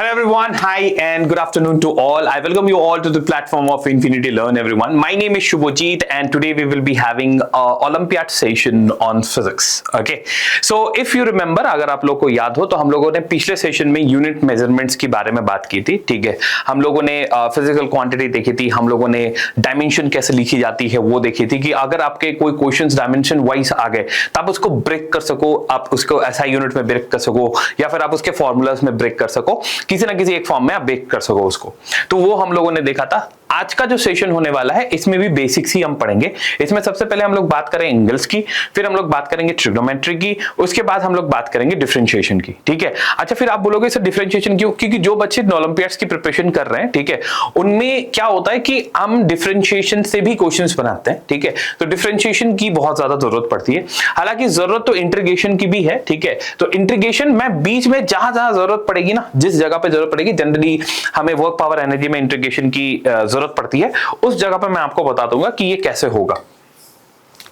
Hello everyone, hi and good afternoon to all. I welcome you all to the platform of Infinity Learn everyone. My name is Shubhajit and today we will be having a Olympiad session on physics. Okay, so if you remember, अगर आप लोग को याद हो तो हम लोगों ने पिछले सेशन में यूनिट मेजरमेंट्स के बारे में बात की थी. ठीक है, हम लोगों ने फिजिकल क्वांटिटी देखी थी, हम लोगों ने डायमेंशन कैसे लिखी जाती है वो देखी थी कि अगर आपके कोई क्वेश्चंस डायमेंशन वाइज आ गए तो आप उसको ब्रेक कर सको, आप उसको SI यूनिट में ब्रेक कर सको या फिर आप उसके फॉर्मूलाज में ब्रेक कर सको, किसी ना किसी एक फॉर्म में आप ब्रेक कर सको उसको. तो वो हम लोगों ने देखा था. आज का जो सेशन होने वाला है इसमें भी बेसिक्स ही हम पढ़ेंगे. इसमें सबसे पहले हम लोग बात करेंगे एंगल्स की, फिर हम लोग बात करेंगे ट्रिग्नोमेट्री की, उसके बाद हम लोग बात करेंगे डिफरेंशिएशन की. ठीक है, अच्छा फिर आप बोलोगे सर डिफरेंशिएशन क्यों? क्योंकि जो बच्चे ओलंपियाड्स की प्रिपरेशन कर रहे हैं, ठीक है, उनमें क्या होता है कि हम डिफरेंशिएशन से भी क्वेश्चंस बनाते हैं. ठीक है, तो डिफरेंशिएशन की बहुत ज्यादा जरूरत पड़ती है. हालांकि जरूरत तो इंटीग्रेशन की भी है. ठीक है, तो इंटीग्रेशन में बीच में जहां जहां जरूरत पड़ेगी ना, जिस जगह पे जरूरत पड़ेगी, जनरली हमें वर्क पावर एनर्जी में इंटीग्रेशन की जरूरत पड़ती है, उस जगह पे मैं आपको बता दूंगा कि ये कैसे होगा.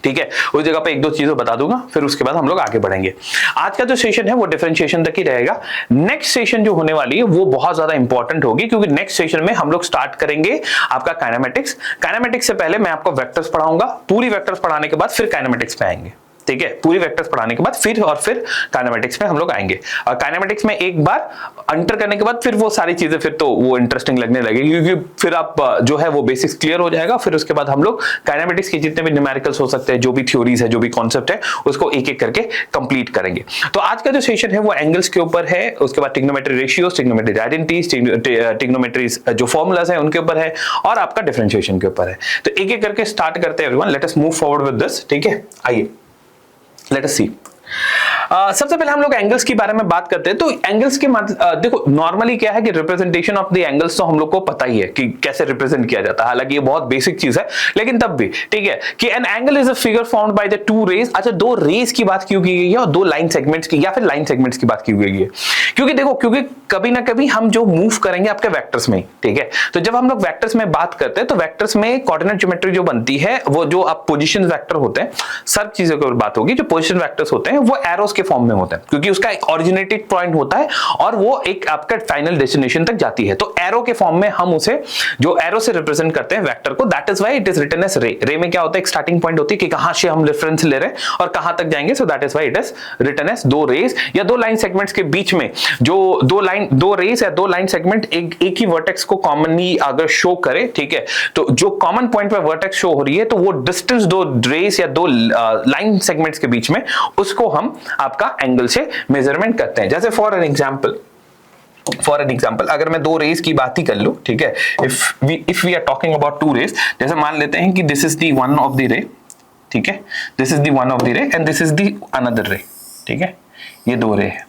ठीक है, उस जगह पे एक दो चीजें बता दूंगा, फिर उसके बाद हम लोग आगे बढ़ेंगे. आज का जो सेशन है वो डिफरेंशिएशन तक ही रहेगा. नेक्स्ट सेशन जो होने वाली है वो बहुत ज्यादा इंपॉर्टेंट होगी, क्योंकि नेक्स्ट सेशन में हम लोग स्टार्ट करेंगे आपका काइनेमेटिक्स. काइनेमेटिक्स से पहले मैं आपको वेक्टर्स पढ़ाऊंगा. पूरी वेक्टर्स पढ़ाने के बाद फिर काइनेमेटिक्स पे आएंगे. ठीक है, पूरी वेक्टर्स पढ़ाने के बाद फिर काइनेमेटिक्स में हम लोग आएंगे. और काइनेमेटिक्स में एक बार अंतर करने के बाद फिर वो सारी चीजें फिर तो वो इंटरेस्टिंग लगने लगेगी, क्योंकि फिर आप जो है वो बेसिक्स क्लियर हो जाएगा. फिर उसके बाद हम लोग काइनेमेटिक्स के जितने भी न्यूमेरिकल्स हो सकते हैं, जो भी थ्योरीज है, जो भी कॉन्सेप्ट है, उसको एक एक करके कंप्लीट करेंगे. तो आज का जो सेशन है वो एंगल्स के ऊपर है, उसके बाद trigonometry ratios, trigonometry identities, trigonometry जो फॉर्मूलाज है उनके ऊपर है, और आपका डिफरेंशिएशन के ऊपर है. तो एक एक करके स्टार्ट करते हैं everyone. Late us move forward with this. ठीक है, आइए let us see. सबसे पहले हम लोग एंगल्स के बारे में बात करते हैं. तो एंगल्स के देखो नॉर्मली क्या है कि रिप्रेजेंटेशन ऑफ द एंगल्स तो हम लोग को पता ही है कि कैसे रिप्रेजेंट किया जाता है. हालांकि ये बहुत बेसिक चीज है, लेकिन तब भी ठीक है कि an angle is a figure formed by the two rays. अच्छा, दो रेज की बात क्यों की गई है और दो लाइन सेगमेंट्स की या फिर लाइन सेगमेंट्स की बात क्यों की गई है? क्योंकि देखो, क्योंकि कभी ना कभी हम जो मूव करेंगे आपके वेक्टर्स में, ठीक है, तो जब हम लोग वेक्टर्स में बात करते हैं तो वेक्टर्स में कोऑर्डिनेट ज्योमेट्री जो बनती है, वो जो आप पोजीशन वेक्टर होते हैं, सब चीजों की बात होगी. जो पोजीशन वेक्टर्स होते हैं वो एरोस के फॉर्म में होते हैं, क्योंकि उसका एक ओरिजिनेटेड पॉइंट होता है और वो एक आपका फाइनल डेस्टिनेशन तक जाती है. तो एरो के फॉर्म में हम उसे जो एरो से रिप्रेजेंट करते हैं वेक्टर को, that is why it is written as ray. Ray में क्या होता है, एक स्टार्टिंग पॉइंट होती है कि कहां से हम रेफरेंस ले रहे हैं और कहां तक जाएंगे. So that is why it is written as दो रेज या दो लाइन सेगमेंट्स के बीच में जो दो रेज या दो लाइन सेगमेंट एक ही वर्टेक्स को कॉमनली अगर शो करे, ठीक है, तो जो कॉमन पॉइंट पे वर्टेक्स शो हो रही है, तो वो डिस्टेंस दो रेज या दो लाइन सेगमेंट्स के बीच में, उसको हम आपका एंगल से मेजरमेंट करते हैं. जैसे फॉर एन एग्जांपल अगर मैं दो रेज की बात ही कर लूं, ठीक है, if we are talking about two rays, जैसे मान लेते हैं कि this is the one of the ray, ठीक है, this is the one of the ray and this is the another ray. ठीक है, ये दो रे है,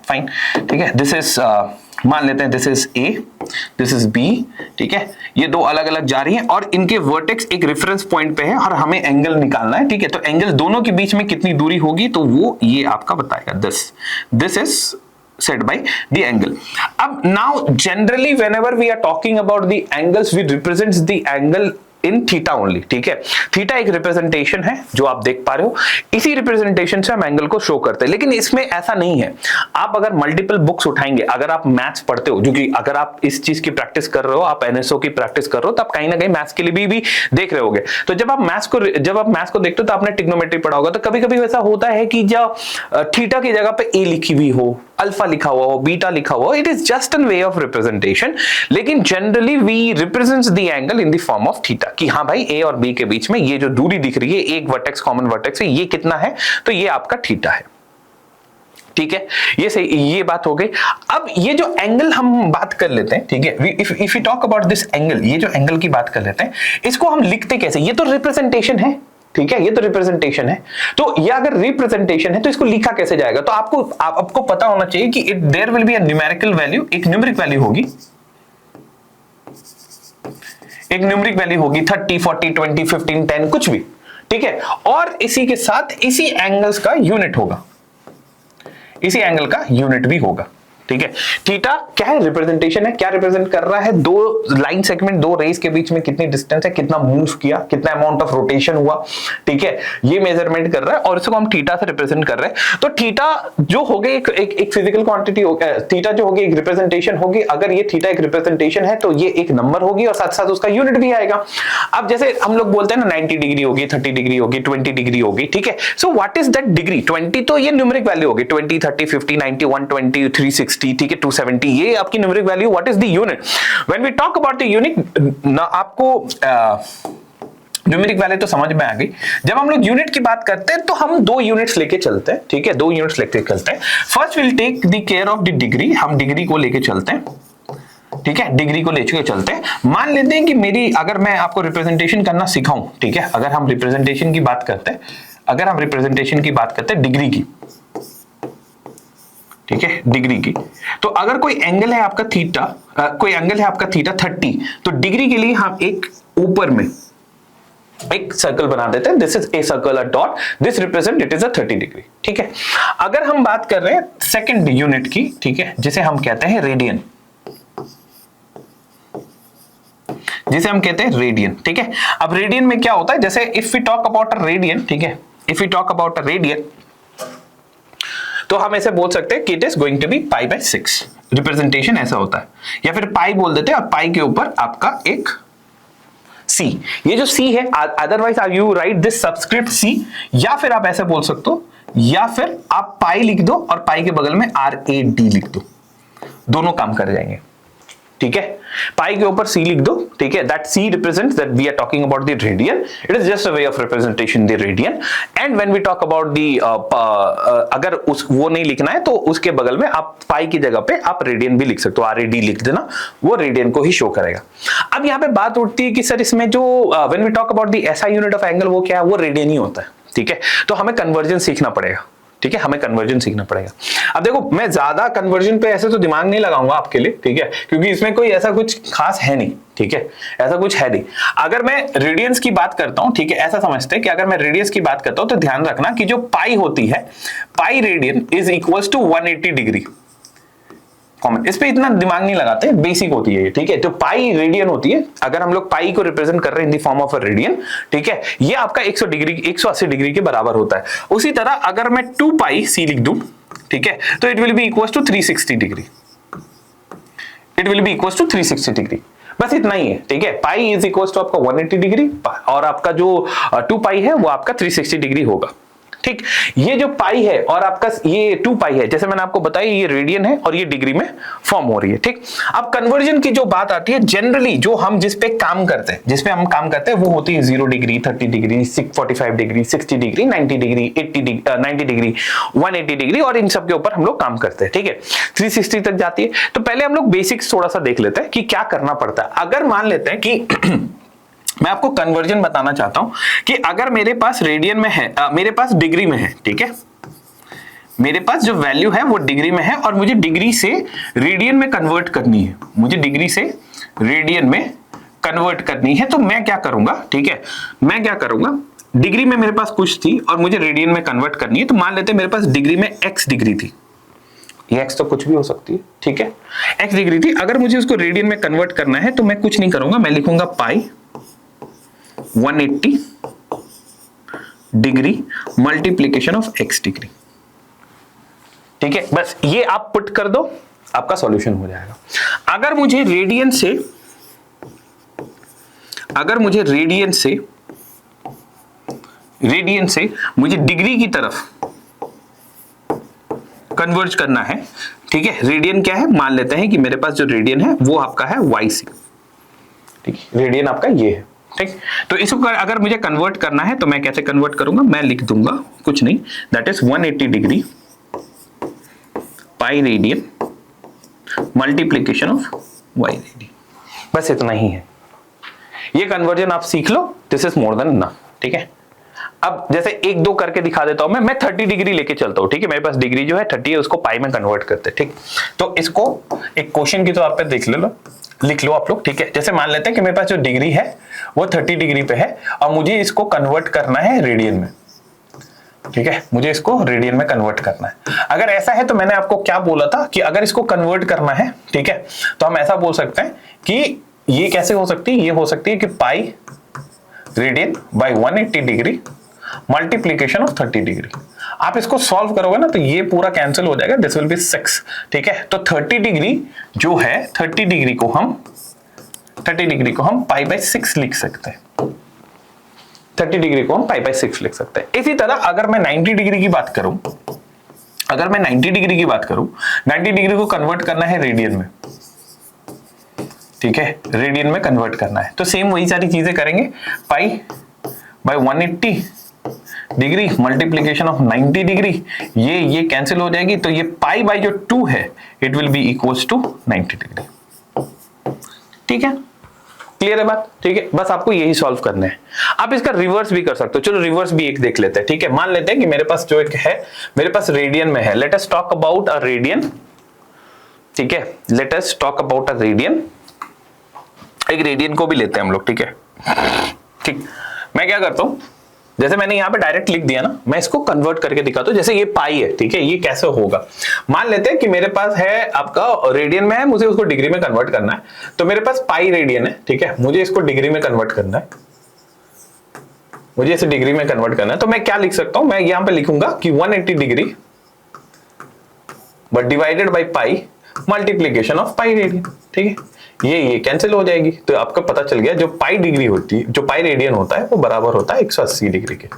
फाइन. ठीक है, दिस इज मान लेते हैं this is A, this is B. ठीक है, ये दो अलग अलग जा रही हैं और इनके वर्टेक्स एक रेफरेंस पॉइंट पे है और हमें एंगल निकालना है. ठीक है, तो एंगल दोनों के बीच में कितनी दूरी होगी, तो वो ये आपका बताएगा. This is set by the angle. अब now generally whenever we are talking about the angles, we represents the angle in theta only. ठीक है, थीटा एक रिप्रेजेंटेशन है जो आप देख पा रहे हो, इसी रिप्रेजेंटेशन से हम एंगल को शो करते हैं. लेकिन इसमें ऐसा नहीं है. आप अगर मल्टीपल बुक्स उठाएंगे, अगर आप मैथ्स पढ़ते हो, जो कि अगर आप इस चीज की प्रैक्टिस कर रहे हो, आप एनएसओ की प्रैक्टिस कर रहे हो, तो आप कहीं ना कहीं मैथ्स के लिए भी देख रहे होगे. तो जब आप मैथ्स को देखते हो तो आपने ट्रिग्नोमेट्री पढ़ा होगा. तो कभी कभी वैसा होता है कि जब थीटा की जगह पे ए लिखी हुई हो, अल्फा लिखा हुआ हो, बीटा लिखा हुआ हो, it is just an way of representation. लेकिन generally we represents the angle in the form of theta, कि हाँ भाई ए और बी के बीच में ये जो दूरी दिख रही है, एक वर्टेक्स कॉमन वर्टेक्स है, ये कितना है, तो ये आपका थीटा है. ठीक है, ये सही, ये बात हो गई. अब ये जो एंगल हम बात कर लेते हैं, ठीक है, if you talk about this angle, ये जो एंगल की बात कर लेते हैं, इसको हम लिखते कैसे? ये तो रिप्रेजेंटेशन है. ठीक है, ये तो रिप्रेजेंटेशन है. तो ये अगर रिप्रेजेंटेशन है तो इसको लिखा कैसे जाएगा? तो आपको पता होना चाहिए कि there will be a numerical value, एक न्यूमेरिक वैल्यू होगी, एक न्यूमेरिक वैल्यू होगी 30, 40, 20, 15, 10 कुछ भी. ठीक है, और इसी के साथ इसी एंगल्स का यूनिट होगा, इसी एंगल का यूनिट भी होगा. ठीक है। थीटा क्या है? रिप्रेजेंटेशन है। क्या रिप्रेजेंट कर रहा है? दो लाइन सेगमेंट, दो रेस के बीच में कितनी डिस्टेंस है, कितना मूव किया, कितना अमाउंट ऑफ रोटेशन हुआ, ठीक है, ये मेजरमेंट कर रहा है और इसको हम थीटा से रिप्रेजेंट कर रहे हैं। तो थीटा जो होगी एक फिजिकल क्वांटिटी होगी, थीटा जो होगी एक रिप्रेजेंटेशन होगी। अगर ये थीटा एक रिप्रेजेंटेशन है तो ये एक नंबर होगी और साथ साथ उसका यूनिट भी आएगा। अब जैसे हम लोग बोलते हैं ना 90 डिग्री होगी, 30 डिग्री होगी, 20 डिग्री होगी, ठीक है। So what is that degree? 20 तो ये न्यूमेरिक वैल्यू होगी, 20, 30, 50, 90, 120, 360, ठीक है, 270, ये आपकी numeric value. What is the unit? When we talk about the unit ना, आपको न्यूमेरिक वैल्यू तो समझ में आ गई। जब हम लोग यूनिट की बात करते हैं तो हम दो यूनिट्स लेके चलते हैं, ठीक है, दो यूनिट्स लेके चलते हैं। First will take the care of the degree, हम डिग्री को लेके चलते हैं, ठीक है, डिग्री को लेके चलते हैं। मान लेते हैं कि मेरी, अगर मैं आपको रिप्रेजेंटेशन करना सिखाऊं, ठीक है, अगर हम रिप्रेजेंटेशन की बात करते हैं, अगर हम रिप्रेजेंटेशन की बात करते हैं डिग्री की, ठीक है, डिग्री की, तो अगर कोई एंगल है आपका थीटा, कोई एंगल है आपका थीटा 30, तो डिग्री के लिए हम एक ऊपर में एक सर्कल बना देते हैं। This is a circle, a dot, this represent it is a 30 degree, ठीक है। अगर हम बात कर रहे हैं सेकंड यूनिट की, ठीक है, जिसे हम कहते हैं रेडियन, जिसे हम कहते हैं रेडियन, ठीक है। अब रेडियन में क्या होता है? जैसे if we talk about a radian, ठीक है, if we talk about a radian, तो हम ऐसे बोल सकते हैं कि it is going to be pi by 6, representation ऐसा होता है, या फिर पाई बोल देते हैं और पाई के ऊपर आपका एक सी, ये जो सी है, otherwise you write this subscript C, या फिर आप ऐसे बोल सकते हो, या फिर आप पाई लिख दो और पाई के बगल में RAD लिख दो, दोनों काम कर जाएंगे, ठीक है। पाई के ऊपर सी लिख दो, ठीक है, that C represents that we are talking about the radian, it is just a way of representation the radian. And when we talk about the, अगर उस वो नहीं लिखना है तो उसके बगल में आप पाई की जगह पे आप रेडियन भी लिख सकते हो, RAD लिख देना, वो रेडियन को ही शो करेगा। अब यहाँ पे बात उठती है कि सर इसमें जो when we talk about the SI unit of angle, वो क्या है? वो रेडियन ही होता है, ठीक है। तो हमें कन्वर्जन सीखना पड़ेगा, ठीक है, हमें कन्वर्जन सीखना पड़ेगा। अब देखो, मैं ज्यादा कन्वर्जन पे ऐसे तो दिमाग नहीं लगाऊंगा आपके लिए, ठीक है, क्योंकि इसमें कोई ऐसा कुछ खास है नहीं, ठीक है, ऐसा कुछ है नहीं। अगर मैं रेडियंस की बात करता हूं, ठीक है, ऐसा समझते हैं कि अगर मैं रेडियस की बात करता हूं तो ध्यान रखना कि जो पाई होती है, pi radian is equals to 180 degree. Common, इस पे इतना दिमाग नहीं लगाते, बेसिक होती है ये, ठीक है। तो पाई रेडियन होती है, अगर हम लोग पाई को रिप्रेजेंट कर रहे हैं इन the form of a radian, ठीक है, ये आपका 100 डिग्री, 180 डिग्री के बराबर होता है। उसी तरह अगर मैं 2 पाई सी लिख दूं, ठीक है, तो it will be equals to 360 degree, it will be equals to 360 degree, बस इतना ही है, ठीक है। पाई इज इक्वल्स टू आपका 180 डिग्री और आपका जो 2 पाई है वो आपका 360 डिग्री होगा, ठीक। ये जो पाई है और आपका ये 2 पाई है, जैसे मैंने आपको बताया ये रेडियन है और ये डिग्री में फॉर्म हो रही है, ठीक। अब कन्वर्जन की जो बात आती है, जनरली जो हम जिस पे काम करते हैं, जिसपे हम काम करते हैं वो होती है 0 degree, 30 degree, 45 degree, 60 degree, 90 degree, 90 degree, 180 degree, और इन सब के ऊपर हम लोग काम करते हैं, ठीक है। 360 तक जाती है। तो पहले हम लोग बेसिक्स थोड़ा सा देख लेते हैं कि क्या करना पड़ता है। अगर मान लेते हैं कि मैं आपको कन्वर्जन बताना चाहता हूं कि अगर मेरे पास रेडियन में है, मेरे पास डिग्री में है, ठीक है, मेरे पास जो वैल्यू है वो डिग्री में है और मुझे डिग्री से रेडियन में कन्वर्ट करनी है, मुझे डिग्री से रेडियन में कन्वर्ट करनी है, तो मैं क्या करूंगा, ठीक है, मैं क्या करूंगा, डिग्री में मेरे पास कुछ थी और मुझे रेडियन में कन्वर्ट करनी है। तो मान लेते हैं मेरे पास डिग्री में x डिग्री थी, ये x तो कुछ भी हो सकती है, ठीक है, x डिग्री थी। अगर मुझे उसको रेडियन में कन्वर्ट करना है तो मैं कुछ नहीं करूंगा, मैं लिखूंगा पाई 180 degree multiplication of x degree, ठीक है, बस ये आप पुट कर दो, आपका सॉल्यूशन हो जाएगा। अगर मुझे रेडियन से, अगर मुझे रेडियन से मुझे डिग्री की तरफ कन्वर्ज करना है, ठीक है, रेडियन क्या है, मान लेते हैं कि मेरे पास जो रेडियन है वो आपका है YC, ठीक है, रेडियन आपका ये है, ठीक। तो इसको अगर मुझे कन्वर्ट करना है तो मैं कैसे कन्वर्ट करूंगा, मैं लिख दूंगा कुछ नहीं, that is 180 degree pi radian multiplication of y radian, बस इतना ही है। ये कन्वर्जन आप सीख लो, this is more than enough, ठीक है। अब जैसे 1-2 करके दिखा देता हूं मैं 30 डिग्री लेके चलता हूं, ठीक है, मेरे पास डिग्री जो है 30 है, उसको पाई में कन्वर्ट करते हैं, ठीक। तो इसको एक क्वेश्चन की तौर पे देख लो, लिख लो आप लोग, ठीक है। जैसे मान लेते हैं कि मेरे पास जो डिग्री है वो 30 डिग्री पे है और मुझे इसको कन्वर्ट करना है रेडियन में, ठीक है, मुझे इसको रेडियन में कन्वर्ट करना है। अगर ऐसा है तो मैंने आपको क्या बोला था कि अगर इसको कन्वर्ट करना है, ठीक है, तो हम ऐसा बोल सकते हैं कि ये कैसे हो सकती है, ये हो सकती है कि pi radian by 180 degree multiplication of 30 degree. आप इसको सॉल्व करोगे ना तो ये पूरा कैंसिल हो जाएगा, दिस विल बी 6, ठीक है। तो 30 डिग्री जो है 30 डिग्री को हम पाई बाय 6 लिख सकते हैं। 30 डिग्री को हम पाई बाय 6 लिख सकते हैं। इसी तरह अगर मैं 90 डिग्री की बात करूं, 90 डिग्री को कन्वर्ट करना है रेडियन में, ठीक है, रेडियन में कन्वर्ट करना है, तो सेम वही सारी चीजें करेंगे। Pi by 180 degree multiplication of 90 degree, ये कैंसिल हो जाएगी, तो ये पाई बाय जो 2 है it will be equals to 90 degree. ठीक है, क्लियर है बात? ठीक है, बस आपको यही सॉल्व करना है। आप इसका रिवर्स भी कर सकते हो। चलो रिवर्स भी एक देख लेते हैं, ठीक है। मान लेते हैं कि मेरे पास जो एक है, मेरे पास रेडियन में है। Let us talk about a radian, ठीक है, let us talk about a radian. एक रेडियन को भी लेते हैं हम लोग, ठीक है। ठीक, मैं क्या करता हूं, जैसे मैंने यहां पे डायरेक्ट लिख दिया ना, मैं इसको कन्वर्ट करके दिखाता हूं। जैसे ये पाई है, ठीक है, ये कैसे होगा, मान लेते हैं कि मेरे पास है आपका रेडियन में है, मुझे उसको डिग्री में कन्वर्ट करना है, तो मेरे पास पाई रेडियन है, ठीक है, मुझे इसको डिग्री में कन्वर्ट करना है, मुझे इसे डिग्री में कन्वर्ट करना है। तो मैं क्या लिख सकता हूं, मैं यहां पे लिखूंगा कि 180 degree but divided by pi multiplication of pi radian, ठीक है, ये कैंसिल हो जाएगी। तो आपको पता चल गया जो पाई डिग्री होती है, जो पाई रेडियन होता है वो बराबर होता है 180 डिग्री के।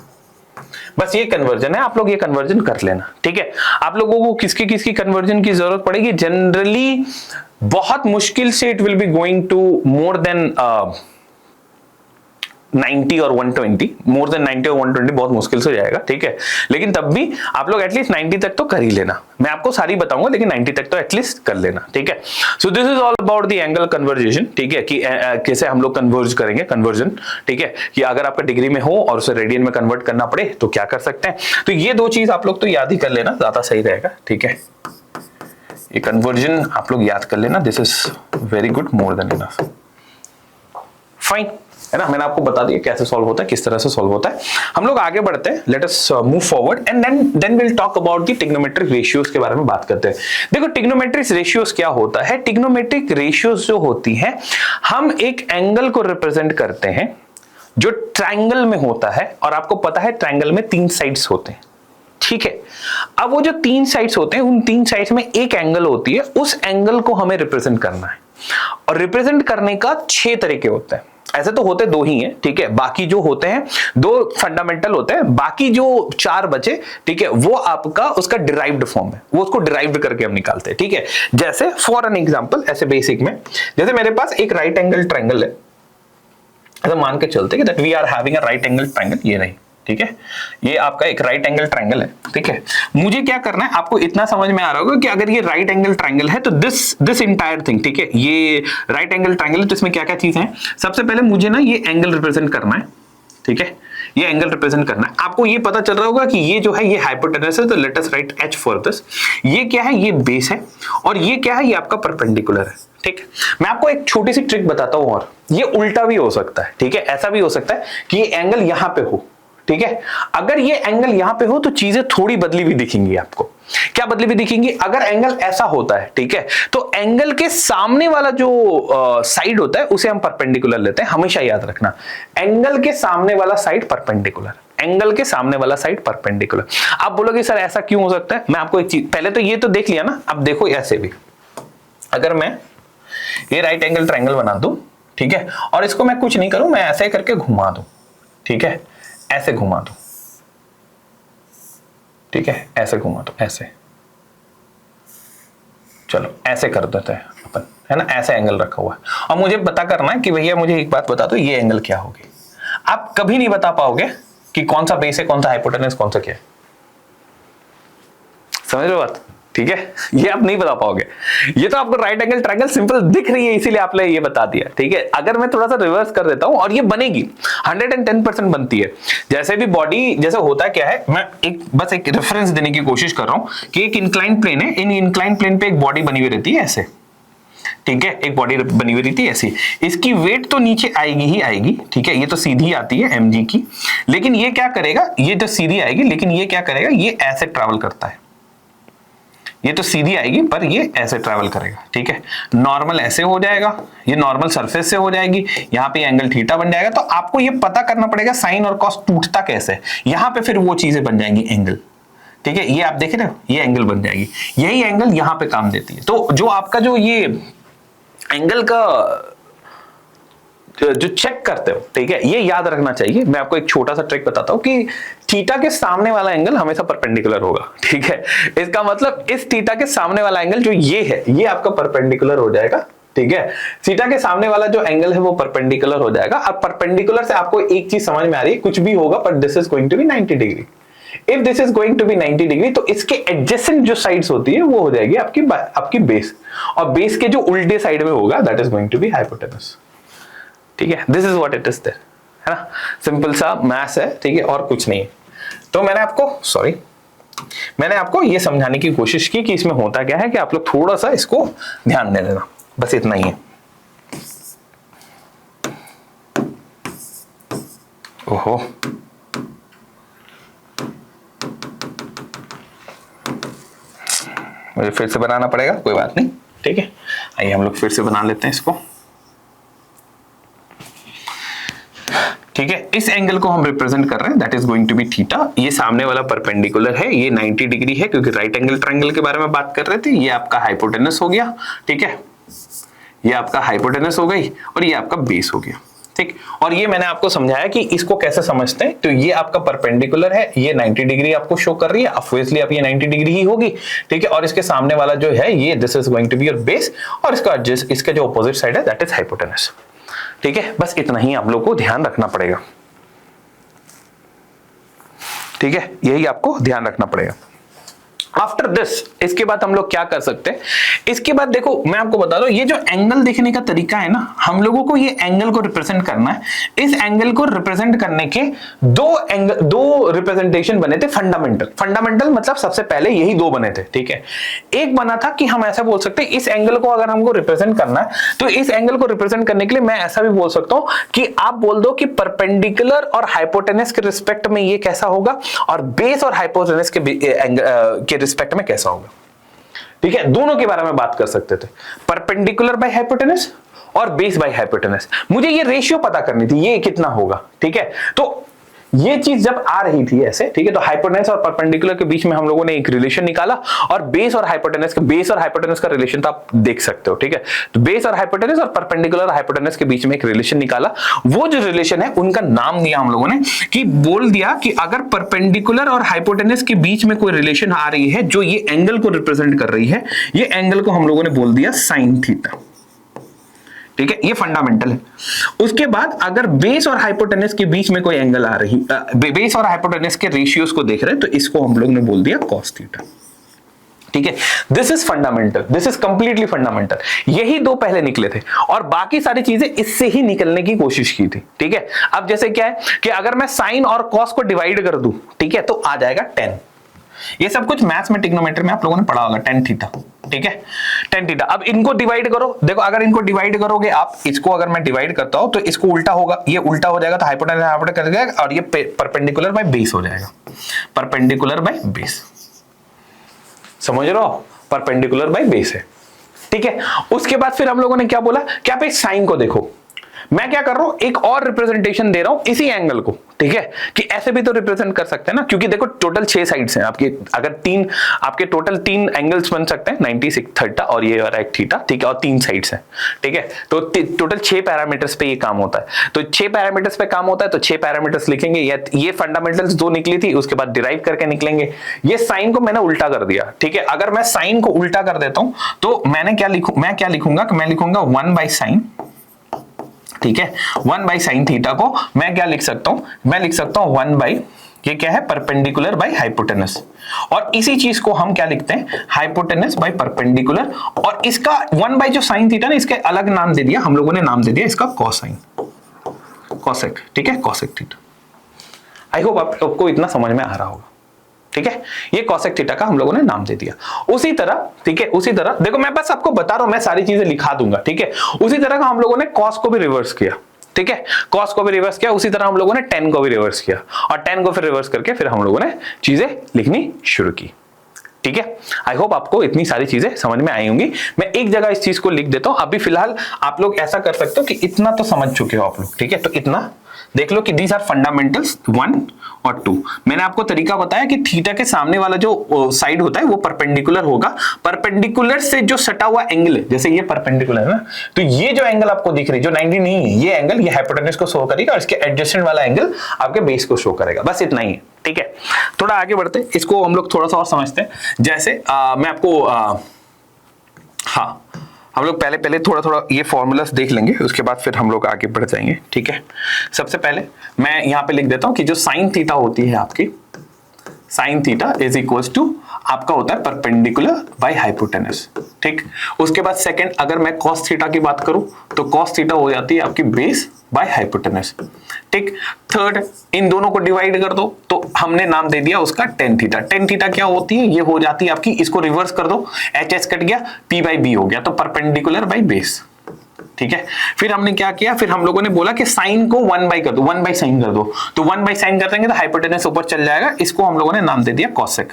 बस ये कन्वर्जन है, आप लोग ये कन्वर्जन कर लेना, ठीक है। आप लोगों को किसकी किसकी कन्वर्जन की जरूरत पड़ेगी, जनरली बहुत मुश्किल से it will be going to more than 90 और 120, मोर देन 90 और 120 बहुत मुश्किल से जाएगा, ठीक है। लेकिन तब भी आप लोग एटलीस्ट 90 तक तो कर ही लेना। मैं आपको सारी बताऊंगा लेकिन 90 तक तो एटलीस्ट कर लेना, ठीक है। So this is all about the angle conversation, ठीक है, कि कैसे हम लोग कन्वर्ज करेंगे, कन्वर्जन, ठीक है, कि अगर आपका डिग्री में हो और उसे रेडियन में कन्वर्ट करना पड़े तो क्या कर सकते हैं। तो ये दो चीज आप लोग तो याद ही कर लेना, ज्यादा सही रहेगा, ठीक है। ये कन्वर्जन आप लोग याद कर लेना, this is very good, more than enough, fine, है ना। मैंने आपको बता दिया कैसे सॉल्व होता है, किस तरह से सॉल्व होता है। हम लोग आगे बढ़ते हैं, let us move forward and then will talk about the trigonometric ratios के बारे में बात करते हैं। देखो ट्रिग्नोमेट्रिक रेशियोज क्या होता है, ट्रिग्नोमेट्रिक रेशियोज जो होती हैं, हम एक एंगल को रिप्रेजेंट करते हैं जो ट्रायंगल में होता है, और आपको पता है ट्रायंगल में 3 साइड्स होते हैं, ठीक है। अब वो जो 3 साइड्स होते हैं, उन 3 साइड्स में एक एंगल होती है, उस एंगल को हमें रिप्रेजेंट करना है। और रिप्रेजेंट करने का 6 तरीके होते हैं। ऐसे तो होते 2 ही हैं, ठीक है, बाकी जो होते हैं 2 फंडामेंटल होते हैं, बाकी जो 4 बचे, ठीक है, वो आपका उसका डिराइव्ड फॉर्म है, वो उसको डिराइव्ड करके हम निकालते हैं, ठीक है। जैसे फॉर एन एग्जांपल, ऐसे बेसिक में जैसे मेरे पास एक राइट एंगल ट्रायंगल है, ऐसा मान के चलते हैं that we are having a right angle triangle, ये नहीं, ठीक है, ये आपका एक राइट एंगल ट्रायंगल है, ठीक है। मुझे क्या करना है, आपको इतना समझ में आ रहा होगा कि अगर ये राइट एंगल ट्रायंगल है तो दिस इंटायर थिंग, ठीक है, ये राइट एंगल ट्रायंगल है, तो इसमें क्या क्या चीज है। सबसे पहले मुझे ना ये एंगल रिप्रेजेंट करना है, ठीक है, ये एंगल रिप्रेजेंट करना है। आपको ये पता चल रहा होगा कि ये जो है ये हाइपोटेनस है, तो let us right h for this. ये क्या है, ये बेस है, और ये क्या है, ये आपका परपेंडिकुलर है, ठीक है। मैं आपको एक छोटी सी ट्रिक बताता हूं, और ये उल्टा भी हो सकता है, ठीक है, ऐसा भी हो सकता है कि ये एंगल यहां पे हो, ठीक है। अगर ये एंगल यहां पे हो तो चीजें थोड़ी बदली हुई दिखेंगी आपको। क्या बदली हुई दिखेंगी, अगर एंगल ऐसा होता है, ठीक है, तो एंगल के सामने वाला जो साइड होता है उसे हम परपेंडिकुलर लेते हैं, हमेशा याद रखना, एंगल के सामने वाला साइड परपेंडिकुलर, एंगल के सामने वाला साइड परपेंडिकुलर। आप बोलोगे सर ऐसा क्यों हो सकता है, मैं आपको एक चीज, पहले तो ये तो देख लिया ना, अब देखो ऐसे भी, अगर मैं ये राइट एंगल ट्रायंगल बना दूं, ठीक है, और इसको मैं कुछ नहीं करूं, मैं ऐसे करके घुमा दूं, ठीक है, ऐसे घुमा दो, ठीक है, ऐसे घुमा दो, ऐसे, चलो ऐसे कर देते हैं अपन, है ना, ऐसे एंगल रखा हुआ है, और मुझे पता करना है कि भैया मुझे एक बात बता दो, ये एंगल क्या होगी। आप कभी नहीं बता पाओगे कि कौन सा बेस है, कौन सा हाइपोटेनस, कौन सा क्या है, समझ रहे हो बात, ठीक है, ये आप नहीं बता पाओगे। ये तो आपको राइट एंगल ट्रायंगल सिंपल दिख रही है, इसीलिए आपने ये बता दिया, ठीक है। अगर मैं थोड़ा सा रिवर्स कर देता हूं, और ये बनेगी 110% बनती है। जैसे भी बॉडी, जैसे होता क्या है, मैं बस एक रेफरेंस देने की कोशिश कर रहा हूं कि एक इंक्लाइन प्लेन है, इन इंक्लाइन प्लेन पे एक बॉडी बनी हुई रहती है ऐसे, ठीक है, एक बॉडी बनी हुई रहती है ऐसी, इसकी वेट तो नीचे आएगी ही आएगी, ठीक है, ये तो सीधी आती है mg की, लेकिन ये क्या करेगा, ये तो सीधी आएगी लेकिन ये क्या करेगा, ये ऐसे ट्रैवल करता है, ये तो सीधी आएगी पर ये ऐसे ट्रैवल करेगा, ठीक है, नॉर्मल ऐसे हो जाएगा, ये नॉर्मल सरफेस से हो जाएगी, यहाँ पे एंगल थीटा बन जाएगा। तो आपको ये पता करना पड़ेगा साइन और कॉस टूटता कैसे है, यहाँ पे फिर वो चीजें बन जाएंगी एंगल, ठीक है, ये आप देख रहे हो, ये एंगल बन जाएगी, यही एंगल यहाँ पे काम देती है। तो जो आपका जो ये एंगल का जो चेक करते हो, ठीक है, ये याद रखना चाहिए। मैं आपको एक छोटा सा ट्रिक बताता हूं कि थीटा के सामने वाला एंगल हमेशा परपेंडिकुलर होगा, ठीक है, इसका मतलब इस थीटा के सामने वाला एंगल जो ये है, ये आपका परपेंडिकुलर हो जाएगा, ठीक है, थीटा के सामने वाला जो एंगल है वो परपेंडिकुलर हो जाएगा। और परपेंडिकुलर से आपको एक चीज समझ में आ रही है, कुछ भी होगा पर this is going to be 90 degree. If this is going to be 90 degree तो इसके एडजेसेंट जो साइड्स होती है वो हो जाएगी आपकी बेस, और बेस के जो उल्टे साइड में होगा that is going to be hypotenuse, ठीक है, this is what it is there, है ना, सिंपल सा मैथ्स है, ठीक है, और कुछ नहीं है। तो मैंने आपको ये समझाने की कोशिश की कि इसमें होता क्या है, कि आप लोग थोड़ा सा इसको ध्यान दे देना, बस इतना ही है। ओहो, मुझे फिर से बनाना पड़ेगा, कोई बात नहीं, ठीक है, आइए हम लोग फिर से बना लेते हैं इसको, ठीक है। इस एंगल को हम रिप्रेजेंट कर रहे हैं, that is going to be theta. ये सामने वाला परपेंडिकुलर है, ये 90 डिग्री है क्योंकि राइट एंगल ट्रायंगल के बारे में बात कर रहे थे। ये आपका हाइपोटेनस हो गया, ठीक है, ये आपका हाइपोटेनस हो गई और ये आपका बेस हो गया, ठीक। और ये मैंने आपको समझाया कि इसको कैसे समझते हैं। तो ये आपका परपेंडिकुलर है, ये 90 डिग्री आपको शो कर रही है, ऑब्वियसली आप ये 90 डिग्री ही होगी, ठीक है, और इसके सामने वाला जो है ये this is going to be your base, और इसका जो अपोजिट साइड है दैट इज हाइपोटेनस, ठीक है। बस इतना ही आप लोग को ध्यान रखना पड़ेगा, ठीक है, यही आपको ध्यान रखना पड़ेगा। आफ्टर दिस, इसके बाद हम लोग क्या कर सकते हैं, इसके बाद देखो मैं आपको बता दूं, ये जो एंगल देखने का तरीका है ना, हम लोगों को ये एंगल को रिप्रेजेंट करना है। इस एंगल को रिप्रेजेंट करने के दो रिप्रेजेंटेशन बने थे फंडामेंटल मतलब सबसे पहले यही दो बने थे, ठीक है। एक बना था कि हम ऐसा बोल सकते हैं, इस एंगल को अगर हमको रिप्रेजेंट करना है तो इस एंगल को रिप्रेजेंट करने के लिए मैं ऐसा भी बोल सकता हूं कि आप बोल दो कि परपेंडिकुलर और हाइपोटेनस के रिस्पेक्ट में ये कैसा होगा, और बेस और हाइपोटेनस के रिस्पेक्ट में कैसा होगा, ठीक है। दोनों के बारे में बात कर सकते थे, परपेंडिकुलर बाय हाइपोटेनस और बेस बाय हाइपोटेनस। मुझे ये रेशियो पता करनी थी, ये कितना होगा, ठीक है। तो ये चीज जब आ रही थी ऐसे, ठीक है, तो हाइपोटेनस और परपेंडिकुलर के बीच में हम लोगों ने एक रिलेशन निकाला, और बेस और हाइपोटेनस का रिलेशन तो आप देख सकते हो, ठीक है। तो बेस और हाइपोटेनस और परपेंडिकुलर हाइपोटेनस के बीच में एक रिलेशन निकाला। वो जो रिलेशन है उनका नाम दिया हम लोगों ने, कि बोल दिया कि अगर परपेंडिकुलर और हाइपोटेनस के बीच में कोई रिलेशन आ रही है जो ये एंगल को रिप्रेजेंट कर रही है, ये एंगल को हम लोगों ने बोल दिया साइन थीटा, ठीक है, ये फंडामेंटल है। उसके बाद अगर बेस और हाइपोटेनस के बीच में कोई एंगल आ रही, बेस और हाइपोटेनस के रेशियोज को देख रहे हैं, तो इसको हम लोग ने बोल दिया कॉस थीटा, ठीक है। This is fundamental, this is completely fundamental. यही दो पहले निकले थे और बाकी सारी चीजें इससे ही निकलने की कोशिश की थी, ठीक है। अब जैसे क्या है कि अगर मैं साइन और कॉस को डिवाइड कर दूं, ठीक है, तो आ जाएगा 10। ये सब कुछ मैथ्स में ट्रिग्नोमेट्री में आप लोगों ने पढ़ा होगा, tan थीटा, ठीक है, tan थीटा। अब इनको डिवाइड करो, देखो अगर इनको डिवाइड करोगे आप, इसको अगर मैं डिवाइड करता हूं तो इसको उल्टा होगा, ये उल्टा हो जाएगा तो हाइपोटेनस कर जाएगा, और ये परपेंडिकुलर बाय बेस हो जाएगा, परपेंडिकुलर बाय बेस, समझ रहे हो, परपेंडिकुलर बाय बेस है, ठीक है। उसके बाद फिर हम लोगों ने क्या बोला कि आप इस साइन को देखो, मैं क्या कर रहा हूं, एक और रिप्रेजेंटेशन दे रहा हूं इसी एंगल को, ठीक है, कि ऐसे भी तो रिप्रेजेंट कर सकते हैं ना, क्योंकि देखो टोटल 6 साइड्स हैं आपके, अगर आपके टोटल 3 एंगल्स बन सकते हैं, 90 थीटा और ये वाला एक थीटा, ठीक है, और 3 साइड्स हैं, ठीक है। तो टोटल 6 पैरामीटर्स पे ये काम होता है। तो 6 पैरामीटर्स पे काम होता है तो 6 पैरामीटर्स लिखेंगे, ये फंडामेंटल्स 2 निकली थी, उसके बाद डिराइव करके निकलेंगे। ये साइन को मैंने उल्टा कर दिया, ठीक है। अगर मैं साइन को उल्टा कर देता हूं तो मैं क्या लिखूंगा कि मैं लिखूंगा 1/sin, ठीक है, 1/sin थीटा को मैं क्या लिख सकता हूं, मैं लिख सकता हूं 1/, ये क्या है, परपेंडिकुलर बाय हाइपोटेनस। और इसी चीज को हम क्या लिखते हैं, हाइपोटेनस बाय परपेंडिकुलर, और इसका 1/ जो sin थीटा ना, इसके अलग नाम दे दिया हम लोगों ने, नाम दे दिया इसका कोसाइन, कोसेक, ठीक है, कोसेक थीटा। आई होप आपको इतना समझ में आ रहा होगा, ठीक है, ये cosec थीटा का हम लोगों ने नाम दे दिया। उसी तरह, ठीक है, उसी तरह देखो मैं बस आपको बता रहा हूं, मैं सारी चीजें लिखा दूंगा, ठीक है। उसी तरह का हम लोगों ने cos को भी रिवर्स किया, ठीक है, cos को भी रिवर्स किया। उसी तरह हम लोगों ने tan को भी रिवर्स किया, और tan को फिर रिवर्स करके फिर हम लोगों ने चीजें लिखनी शुरू की, ठीक है। आई होप आपको इतनी सारी चीजें समझ में आई होंगी। मैं एक जगह इस चीज को लिख देता हूं, अभी फिलहाल आप लोग ऐसा कर सकते हो कि इतना तो समझ चुके हो आप लोग, ठीक है। तो इतना देख लो कि दीज आर फंडामेंटल्स 1 और 2। मैंने आपको तरीका बताया कि थीटा के सामने वाला जो साइड होता है वो परपेंडिकुलर होगा, परपेंडिकुलर से जो सटा हुआ एंगल है, जैसे ये परपेंडिकुलर है ना, तो ये जो एंगल आपको दिख रही है जो 90 नहीं है, ये एंगल ये हाइपोटेन्यूज को शो करेगा और इसके एडजेसेंट वाला एंगल आपके बेस को शो करेगा। बस इतना ही है, ठीक है। थोड़ा आगे बढ़ते हैं, इसको हम लोग थोड़ा सा और समझते हैं। जैसे मैं आपको हाँ, हम लोग पहले थोड़ा थोड़ा ये फॉर्मूलास देख लेंगे, उसके बाद फिर हम लोग आगे बढ़ जाएंगे, ठीक है। सबसे पहले मैं यहां पे लिख देता हूं कि जो साइन थीटा होती है आपकी, sine theta is equals to आपका होता है परपेंडिकुलर बाय हाइपोटेनस, ठीक। उसके बाद सेकंड, अगर मैं cos थीटा की बात करूं तो cos थीटा हो जाती है आपकी बेस बाय हाइपोटेनस, ठीक। थर्ड, इन दोनों को डिवाइड कर दो तो हमने नाम दे दिया उसका tan थीटा। tan थीटा क्या होती है, ये हो जाती है आपकी, इसको रिवर्स कर दो, HS कट गया, P बाई B हो गया, तो परपेंडिकुलर बाय बेस, ठीक है। फिर हमने क्या किया, फिर हम लोगों ने बोला कि साइन को 1 बाई कर दो, 1 बाई साइन कर दो, तो 1 बाई साइन कर देंगे तो हाइपोटेनस ऊपर चल जाएगा, इसको हम लोगों ने नाम दे दिया cosec।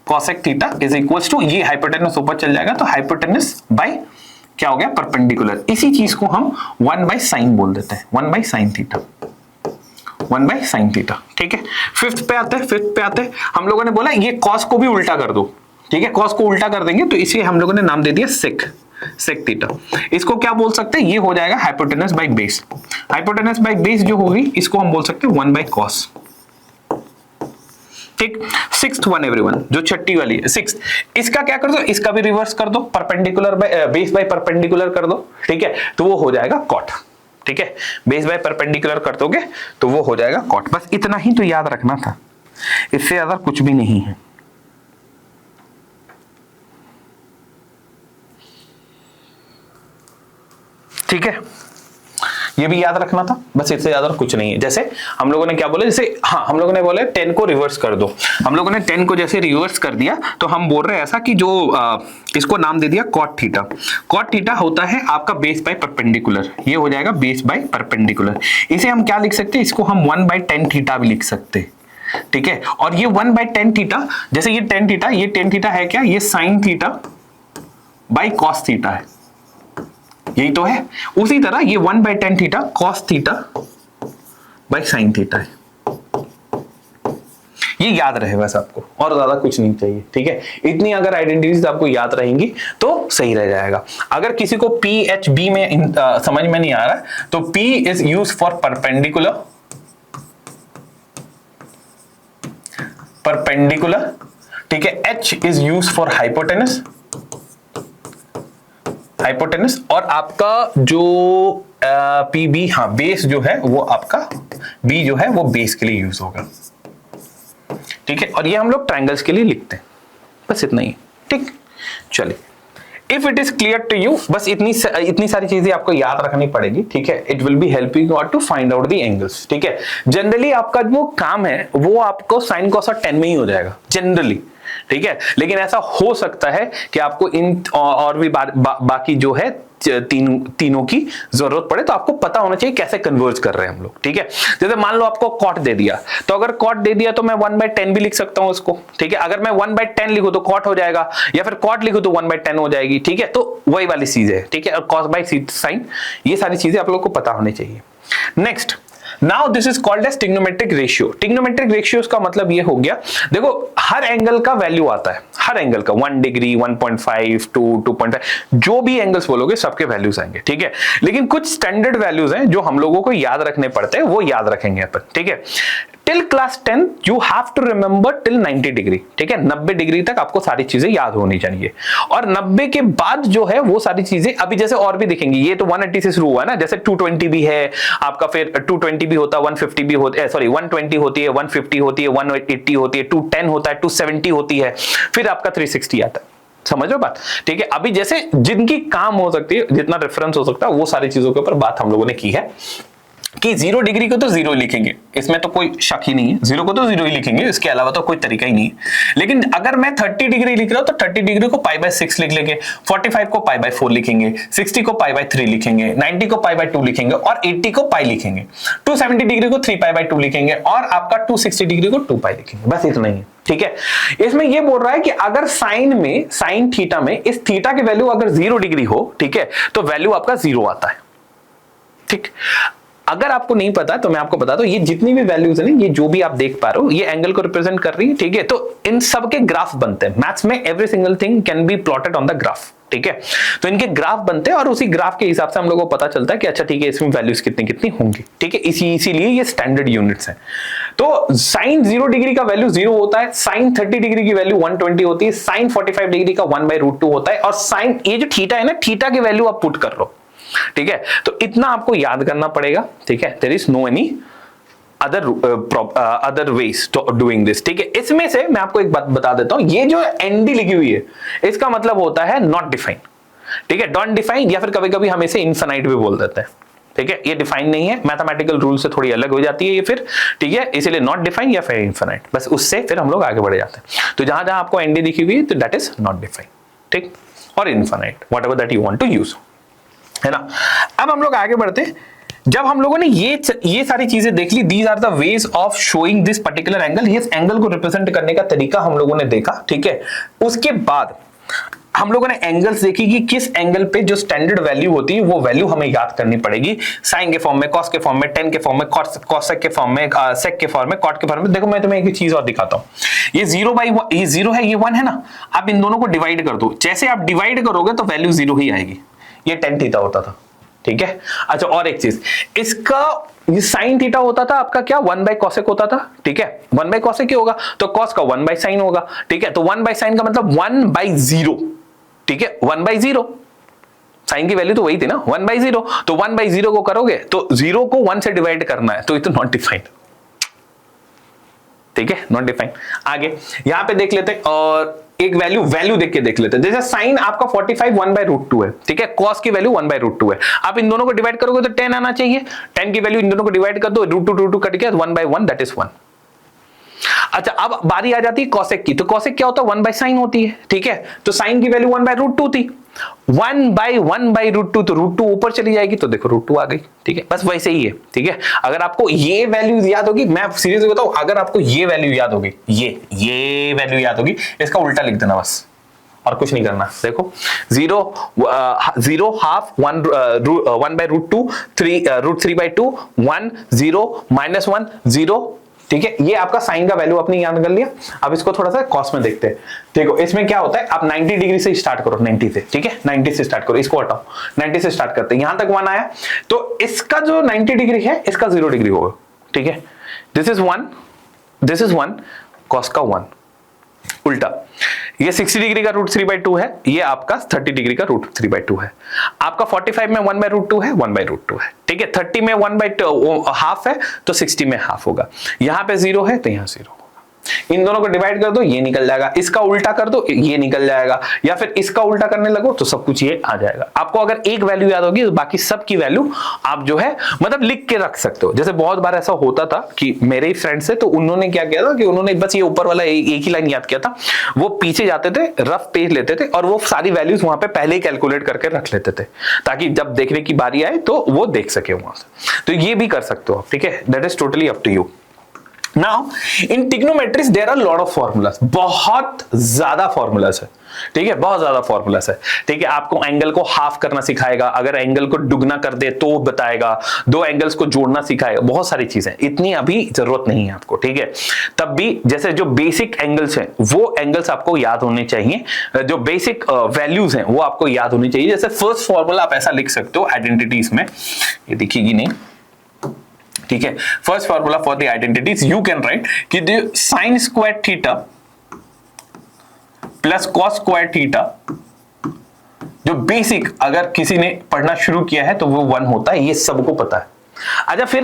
cosec theta is equals to, ये हाइपोटेनस ऊपर चल जाएगा तो हाइपोटेनस बाय क्या हो गया, परपेंडिकुलर। इसी चीज को हम 1 बाई साइन बोल देते हैं, 1 by sine theta, 1 by sine theta, ठीक है। फिफ्थ पे आते हैं, हम लोगों ने बोला ये cos को भी उल्टा कर दो, ठीक है, cos को उल्टा कर देंगे तो इसे हम लोगों ने नाम दे दिया sec थीटा। इसको क्या बोल सकते हैं, ये हो जाएगा hypotenuse by base. Hypotenuse by base जो होगी इसको हम बोल सकते हैं 1 बाय cos, ठीक। सिक्स्थ वन एवरीवन, जो छठी वाली है सिक्स्थ, इसका क्या कर दो, इसका भी रिवर्स कर दो, perpendicular by base by perpendicular कर दो, ठीक है, तो वो हो जाएगा cot, ठीक है। बेस बाय परपेंडिकुलर कर दोगे तो वो हो जाएगा cot। बस इतना ही तो याद रखना था, इससे ज्यादा कुछ भी नहीं है, ठीक है। ये भी याद रखना था, बस इससे ज्यादा कुछ नहीं है। जैसे हम लोगों ने क्या बोला, जैसे हाँ हम लोगों ने बोला 10 को रिवर्स कर दो, हम लोगों ने 10 को जैसे रिवर्स कर दिया तो हम बोल रहे हैं ऐसा कि जो इसको नाम दे दिया cot थीटा। cot थीटा होता है आपका बेस बाय परपेंडिकुलर, ये हो जाएगा बेस बाय परपेंडिकुलर। इसे हम क्या लिख सकते हैं, इसको हम 1 बाय tan थीटा भी लिख सकते हैं, ठीक है। और ये 1 बाय tan थीटा, जैसे ये tan थीटा, ये tan थीटा है क्या, ये sin theta by cos theta है, यही तो है। उसी तरह ये 1 by tan theta cos theta by sin theta है, ये याद रहे बस आपको, और ज्यादा कुछ नहीं चाहिए, ठीक है। इतनी अगर आइडेंटिटीज आपको याद रहेंगी तो सही रह जाएगा। अगर किसी को PHB में समझ में नहीं आ रहा तो P is use for perpendicular, ठीक है। H is use for hypotenuse, और आपका जो PB, हाँ बेस जो है वो आपका B जो है वो बेस के लिए यूज होगा, ठीक है। और ये हम लोग ट्रायंगल्स के लिए लिखते हैं, बस इतना ही, ठीक। चलिए, if it is clear to you, बस इतनी सारी चीजें आपको याद रखनी पड़ेगी, ठीक है। It will be helping you to find out the angles, ठीक है। जनरली आपका जो काम है वो आपको साइन cos और tan में ही हो जाएगा जनरली, ठीक है। लेकिन ऐसा हो सकता है कि आपको इन और भी बाकी जो है तीनों की जरूरत पड़े, तो आपको पता होना चाहिए कैसे कन्वर्ज कर रहे हैं हम लोग, ठीक है। जैसे मान लो आपको cot दे दिया, तो अगर cot दे दिया तो मैं 1 बाय 10 भी लिख सकता हूं उसको, ठीक है। अगर मैं 1 बाय 10 लिखूं तो cot हो जाएगा, या फिर cot लिखूं तो 1 बाय 10 हो जाएगी, ठीक है। तो वही वाली चीज है, ठीक है। और cos बाय sin, ये सारी चीजें आप लोग को पता होनी चाहिए। Next, now this is called as trigonometric ratio. Trigonometric ratios का मतलब ये हो गया, देखो हर एंगल का वैल्यू आता है, हर एंगल का 1 डिग्री, 1.5, 2, 2.5, जो भी एंगल्स बोलोगे सबके वैल्यूज आएंगे, ठीक है। लेकिन कुछ स्टैंडर्ड वैल्यूज हैं जो हम लोगों को याद रखने पड़ते हैं, वो याद रखेंगे अपन, ठीक है। Till class 10 you have to remember till 90 degree, ठीक है। 90 डिग्री तक आपको सारी चीजें याद होनी चाहिए, और 90 के बाद जो है वो सारी चीजें अभी जैसे और भी दिखेंगी। ये तो 180 से शुरू हुआ है ना, जैसे 220 भी है आपका, फिर 220 भी होता है, 150 भी होता है, सॉरी 120 होती है, 150 होती है, 180 होती है, 210 होता है, 270 होती है, फिर आपका 360 आता है। समझ लो बात, ठीक है। अभी जैसे जिनकी काम हो सकती है, जितना रेफरेंस हो सकता है, वो सारी चीजों के ऊपर बात हम लोगों ने की है। कि 0 डिग्री को तो 0 लिखेंगे, इसमें तो कोई शक ही नहीं है, 0 को तो 0 ही लिखेंगे, इसके अलावा तो कोई तरीका ही नहीं है। लेकिन अगर मैं 30 डिग्री लिख रहा हूं तो 30 डिग्री को π/6 लिख लेंगे, 45 को π/4 लिखेंगे, 60 को π/3 लिखेंगे, 90 को π/2 लिखेंगे और 80 को π लिखेंगे, 270 डिग्री को 3π/2 लिखेंगे और आपका 260 डिग्री को 2π लिखेंगे, बस इतना ही है। ठीक है, इसमें ये बोल रहा है कि अगर साइन थीटा में इस थीटा की वैल्यू अगर 0 डिग्री हो, ठीक है, तो वैल्यू आपका 0 आता है। ठीक, अगर आपको नहीं पता तो मैं आपको बता दूं, ये जितनी भी वैल्यूज है ना, ये जो भी आप देख पा रहे हो, ये एंगल को रिप्रेजेंट कर रही है। ठीक है, तो इन सब के ग्राफ बनते हैं मैथ्स में, every single thing can be plotted on the graph. ठीक है, तो इनके ग्राफ बनते हैं और उसी ग्राफ के हिसाब से हम लोगों को पता चलता है कि अच्छा ठीक है, इसमें वैल्यूज कितनी कितनी होंगी। ठीक है, इसीलिए ये स्टैंडर्ड यूनिट्स हैं। तो साइन 0 डिग्री का वैल्यू 0 होता है, साइन 30 डिग्री की वैल्यू 120 होती है, साइन 45 डिग्री का 1/√2 होता है, और साइन ये जो थीटा है ना, थीटा की वैल्यू आप पुट कर लो। ठीक है, तो इतना आपको याद करना पड़ेगा। ठीक है, there is no any other ways to doing this. ठीक है, इसमें से मैं आपको एक बात बता देता हूं, ये जो एनडी लिखी हुई है इसका मतलब होता है नॉट डिफाइन। ठीक है, डोंट डिफाइन, या फिर कभी कभी हम इसे इनफिनाइट भी बोल देते हैं। ठीक है, ये डिफाइन नहीं है, मैथमेटिकल रूल से थोड़ी अलग हो जाती है ये फिर। ठीक है, इसीलिए नॉट डिफाइन या फिर इनफिनाइट, बस उससे फिर हम लोग आगे बढ़ जाते हैं। तो जहां जहां आपको एनडी लिखी हुई है तो दैट इज नॉट डिफाइन। ठीक, और infinite, whatever that you want to use, है ना। अब हम लोग आगे बढ़ते हैं। जब हम लोगों ने ये सारी चीजें देख ली, these are the ways of showing this particular angle, इस एंगल को रिप्रेजेंट करने का तरीका हम लोगों ने देखा। ठीक है, उसके बाद हम लोगों ने एंगल्स देखी कि किस एंगल पे जो स्टैंडर्ड वैल्यू होती है वो वैल्यू हमें याद करनी पड़ेगी, साइन के फॉर्म में, कॉस के फॉर्म में, टेन के फॉर्म में, कॉसेक के फॉर्म में, सेक के फॉर्म में, कॉट के फॉर्म में। देखो मैं तुम्हें एक चीज और दिखाता हूं, ये 0 है, ये 1 है ना, आप इन दोनों को डिवाइड कर दो, जैसे आप डिवाइड करोगे तो वैल्यू 0 ही आएगी। ये tan थीटा होता था। ठीक है, अच्छा और एक चीज, इसका ये साइन थीटा होता था आपका क्या, 1/cosec होता था। ठीक है, 1/cosec ही होगा, तो cos का 1/sin होगा। ठीक है, तो 1/sin का मतलब 1/0। ठीक है, 1/0, साइन की वैल्यू तो वही थी ना, 1/0, तो 1/0 को करोगे तो 0 को 1 से डिवाइड करना है, तो ये तो नॉट डिफाइंड। ठीक है, नॉट डिफाइंड। आगे यहां पे देख लेते हैं और एक वैल्यू देख के देख लेते हैं। जैसे साइन आपका 45 1/√2 है। ठीक है, कॉस की वैल्यू 1/√2 है, आप इन दोनों को डिवाइड करोगे तो 10 आना चाहिए, 10 की वैल्यू इन दोनों को डिवाइड कर दो, √2 कट गया, 1/1 दैट इज 1। अच्छा अब बारी आ जाती है कॉसेक की, तो कॉसेक क्या होता है, 1/sin होती है। ठीक है, तो साइन की वैल्यू 1/√2 थी, 1/1/√2, तो √2 ऊपर चली जाएगी, तो देखो √2 आ गई। ठीक है, बस वैसे ही है। ठीक है, अगर आपको ये वैल्यू याद होगी, मैं सीरियसली बताऊं, अगर आपको ये वैल्यू याद होगी, ये वैल्यू याद होगी, इसका उल्टा लिख देना बस, और कुछ नहीं करना। देखो 0 हाफ 1/√2, 3/2, 1 0 -1 0। ठीक है, ये आपका साइन का वैल्यू आपने याद कर लिया। अब इसको थोड़ा सा कॉस में देखते हैं। देखो इसमें क्या होता है, आप 90 डिग्री से स्टार्ट करो, 90 से। ठीक है, 90 से स्टार्ट करो, इसको हटाओ, 90 से स्टार्ट करते हैं, यहां तक 1 आया, तो इसका जो 90 डिग्री है इसका 0 डिग्री होगा। ठीक है, दिस इज 1, कॉस का 1, उल्टा ये 60 डिग्री का √3/2 है, ये आपका 30 डिग्री का √3/2 है। आपका 45 में 1/√2 है, 1/√2 है। ठीक है, 30 में 1/2 हाफ है, तो 60 में हाफ होगा। यहां पे 0 है तो यहां 0 होगा। इन दोनों को डिवाइड कर दो, ये निकल जाएगा, इसका उल्टा कर दो, ये निकल जाएगा, या फिर इसका उल्टा करने लगो तो सब कुछ ये आ जाएगा। आपको अगर एक वैल्यू याद होगी तो बाकी सब की वैल्यू आप जो है मतलब लिख के रख सकते हो। जैसे बहुत बार ऐसा होता था कि मेरे ही फ्रेंड्स है, तो उन्होंने क्या किया था कि उन्होंने बस ये ऊपर वाला एक ही लाइन याद किया था, वो पीछे जाते थे, रफ पेज लेते थे और वो सारी वैल्यूज वहां पे पहले ही कैलकुलेट करके रख लेते थे, ताकि जब देखने की बारी आए तो वो देख सके वहां से। तो ये भी कर सकते हो आप। ठीक है, that is totally up to you. Now, in trigonometry there are lot of formulas, बहुत ज्यादा फॉर्मूलाज है। ठीक है, बहुत ज्यादा फॉर्मूलाज है। ठीक है, आपको एंगल को हाफ करना सिखाएगा, अगर एंगल को दुगना कर दे तो बताएगा, दो एंगल्स को जोड़ना सिखाएगा, बहुत सारी चीजें, इतनी अभी जरूरत नहीं है आपको। ठीक है, तब भी जैसे जो बेसिक एंगल्स हैं वो एंगल्स आपको याद होने चाहिए, जो बेसिक वैल्यूज हैं वो आपको याद होनी चाहिए। जैसे फर्स्ट फॉर्मूला आप ऐसा लिख सकते हो आइडेंटिटीज में, ये दिखेगी नहीं। ठीक है, first formula for the identities you can write कि the sine square theta plus cos square theta, जो बेसिक अगर किसी ने पढ़ना शुरू किया है तो वो 1 होता है, ये सबको पता है। अच्छा फिर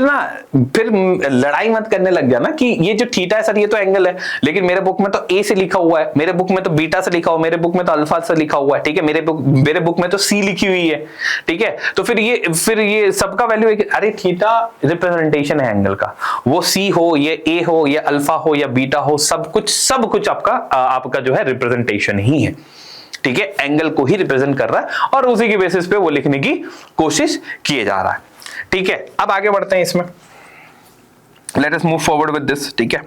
लड़ाई मत करने लग जाना कि ये जो थीटा है सर ये तो एंगल है, लेकिन मेरे बुक में तो ए से लिखा हुआ है, मेरे बुक में तो बीटा से लिखा हुआ है, मेरे बुक में तो अल्फा से लिखा हुआ है, ठीक है, मेरे बुक में तो सी लिखी हुई है, ठीक है। तो फिर ये सबका वैल्यू है। अरे थीटा रिप्रेजेंटेशन है एंगल का, वो सी हो, ये ए हो, ये अल्फा हो या बीटा हो, सब कुछ आपका जो है रिप्रेजेंटेशन ही है, ठीक है, एंगल को ही रिप्रेजेंट कर रहा है और उसी के बेसिस पे वो लिखने की कोशिश किए जा रहा है, ठीक है। अब आगे बढ़ते हैं इसमें, late us move forward with this, ठीक है।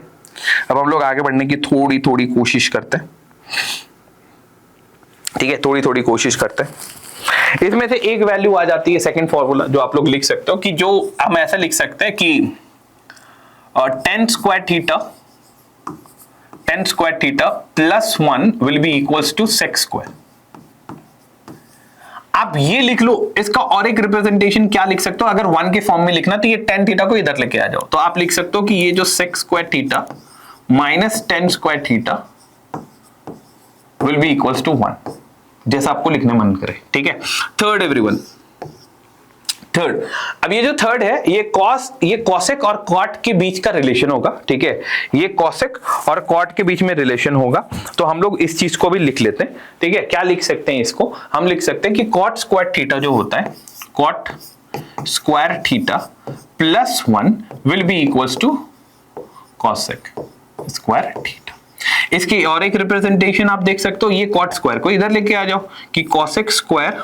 अब हम लोग आगे बढ़ने की थोड़ी कोशिश करते हैं, ठीक है, थोड़ी कोशिश करते हैं। इसमें से एक वैल्यू आ जाती है सेकंड फॉर्मूला जो आप लोग लिख सकते हो, कि जो हम ऐसा लिख सकते हैं कि tan square theta plus 1 will be equals to sec square। आप ये लिख लो, इसका और एक रिप्रेजेंटेशन क्या लिख सकते हो, अगर 1 के फॉर्म में लिखना तो ये tan थीटा को इधर लेके आ जाओ, तो आप लिख सकते हो कि ये जो sec square theta minus tan square theta will be equals to 1, जैसा आपको लिखने मन करे, ठीक है। थर्ड एवरीवन, थर्ड, अब ये जो थर्ड है ये कॉसेक और कॉट के बीच का रिलेशन होगा, ठीक है, ये कॉसेक और कॉट के बीच में रिलेशन होगा, तो हम लोग इस चीज को भी लिख लेते हैं, ठीक है। क्या लिख सकते हैं इसको, हम लिख सकते हैं कि कॉट स्क्वायर थीटा जो होता है, cot square theta plus 1 will be equals to cosec square theta. इसकी और एक रिप्रेजेंटेशन आप देख सकते हो, ये कॉट स्क्वायर को इधर लेके आ जाओ कि cosec square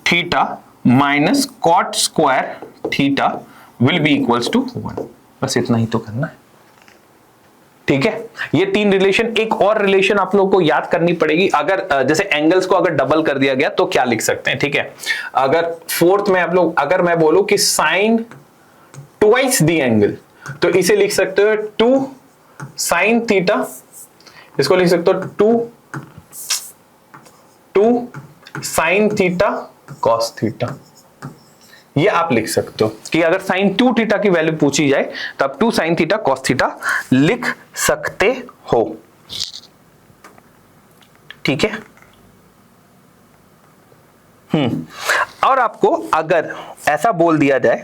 theta minus cot square theta will be equals to 1। बस इतना ही तो करना है, ठीक है। ये तीन रिलेशन, एक और रिलेशन आप लोगों को याद करनी पड़ेगी, अगर जैसे एंगल्स को अगर डबल कर दिया गया तो क्या लिख सकते हैं, ठीक है। अगर फोर्थ में आप लोग, अगर मैं बोलूं कि साइन ट्वाइस द एंगल, तो इसे लिख सकते हो 2 साइन थीटा, इसको लिख सकते हो 2 साइन थीटा कॉस थीटा। ये आप लिख सकते हो कि अगर साइन 2 थीटा की वैल्यू पूछी जाए तो आप 2 साइन थीटा कॉस थीटा लिख सकते हो, ठीक है। और आपको अगर ऐसा बोल दिया जाए,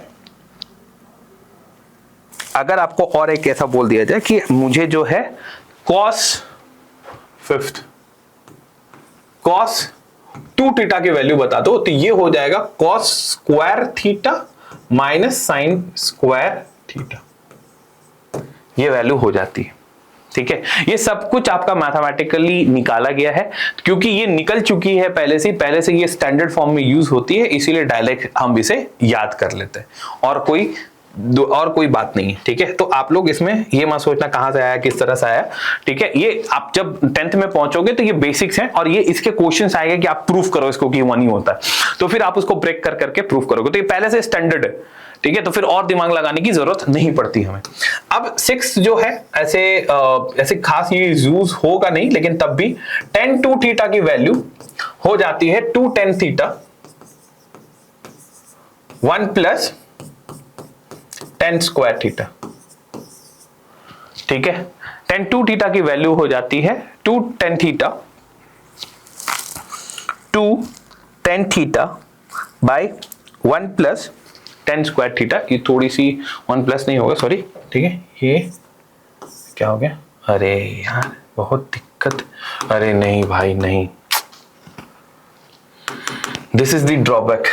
अगर आपको और एक ऐसा बोल दिया जाए कि मुझे जो है कॉस 2 थीटा की वैल्यू बता दो, तो ये हो जाएगा cos square theta minus sign square theta, ये वैल्यू हो जाती है, ठीक है। ये सब कुछ आपका मैथमेटिकली निकाला गया है, क्योंकि ये निकल चुकी है पहले से ये स्टैंडर्ड फॉर्म में यूज होती है, इसीलिए डायरेक्ट हम इसे याद कर लेते हैं, और कोई बात नहीं है, ठीक है। तो आप लोग इसमें ये मत सोचना कहां से आया, किस तरह से आया, ठीक है। ये आप जब 10th में पहुंचोगे तो ये बेसिक्स हैं, और ये इसके क्वेश्चंस आएंगे कि आप प्रूफ करो इसको कि 1 ही होता है, तो फिर आप उसको ब्रेक कर करके प्रूफ करोगे, तो ये पहले से स्टैंडर्ड है, ठीक है। तो फिर और दिमाग लगाने की जरूरत नहीं पड़ती हमें। अब 6 जो है ऐसे खास ये यूज होगा नहीं, लेकिन तब भी tan 2 थीटा की वैल्यू हो जाती है 2 tan theta 1 plus tan square theta, ठीक है। tan 2 थीटा की वैल्यू हो जाती है 2 tan theta 2 tan theta by 1 plus tan square theta. ये थोड़ी सी 1 प्लस नहीं होगा, सॉरी, ठीक है। ये क्या हो गया, अरे यार बहुत दिक्कत, अरे नहीं भाई नहीं, this is the drawback,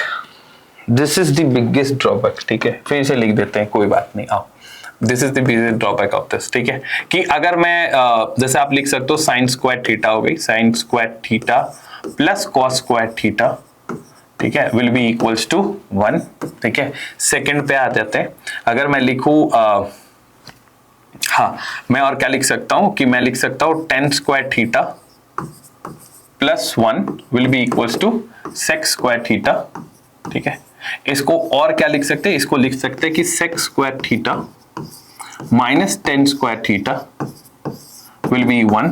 this is the biggest drawback, ठीक है। फिर इसे लिख देते हैं, कोई बात नहीं, आओ, this is the biggest drawback of this, ठीक है। कि अगर मैं जैसे आप लिख सकते हो साइन स्क्वायर थीटा हो गई, sign square theta plus cos square theta, ठीक है, विल बी इक्वल्स टू 1, ठीक है। सेकंड पे आ जाते हैं, अगर मैं लिखूं हाँ, मैं और क्या लिख सकता हूं कि मैं लिख सकता हूं tan square theta plus 1 will be equals to sec square theta, ठीक है। इसको और क्या लिख सकते हैं, इसको लिख सकते हैं कि sec square theta minus tan square theta will B 1।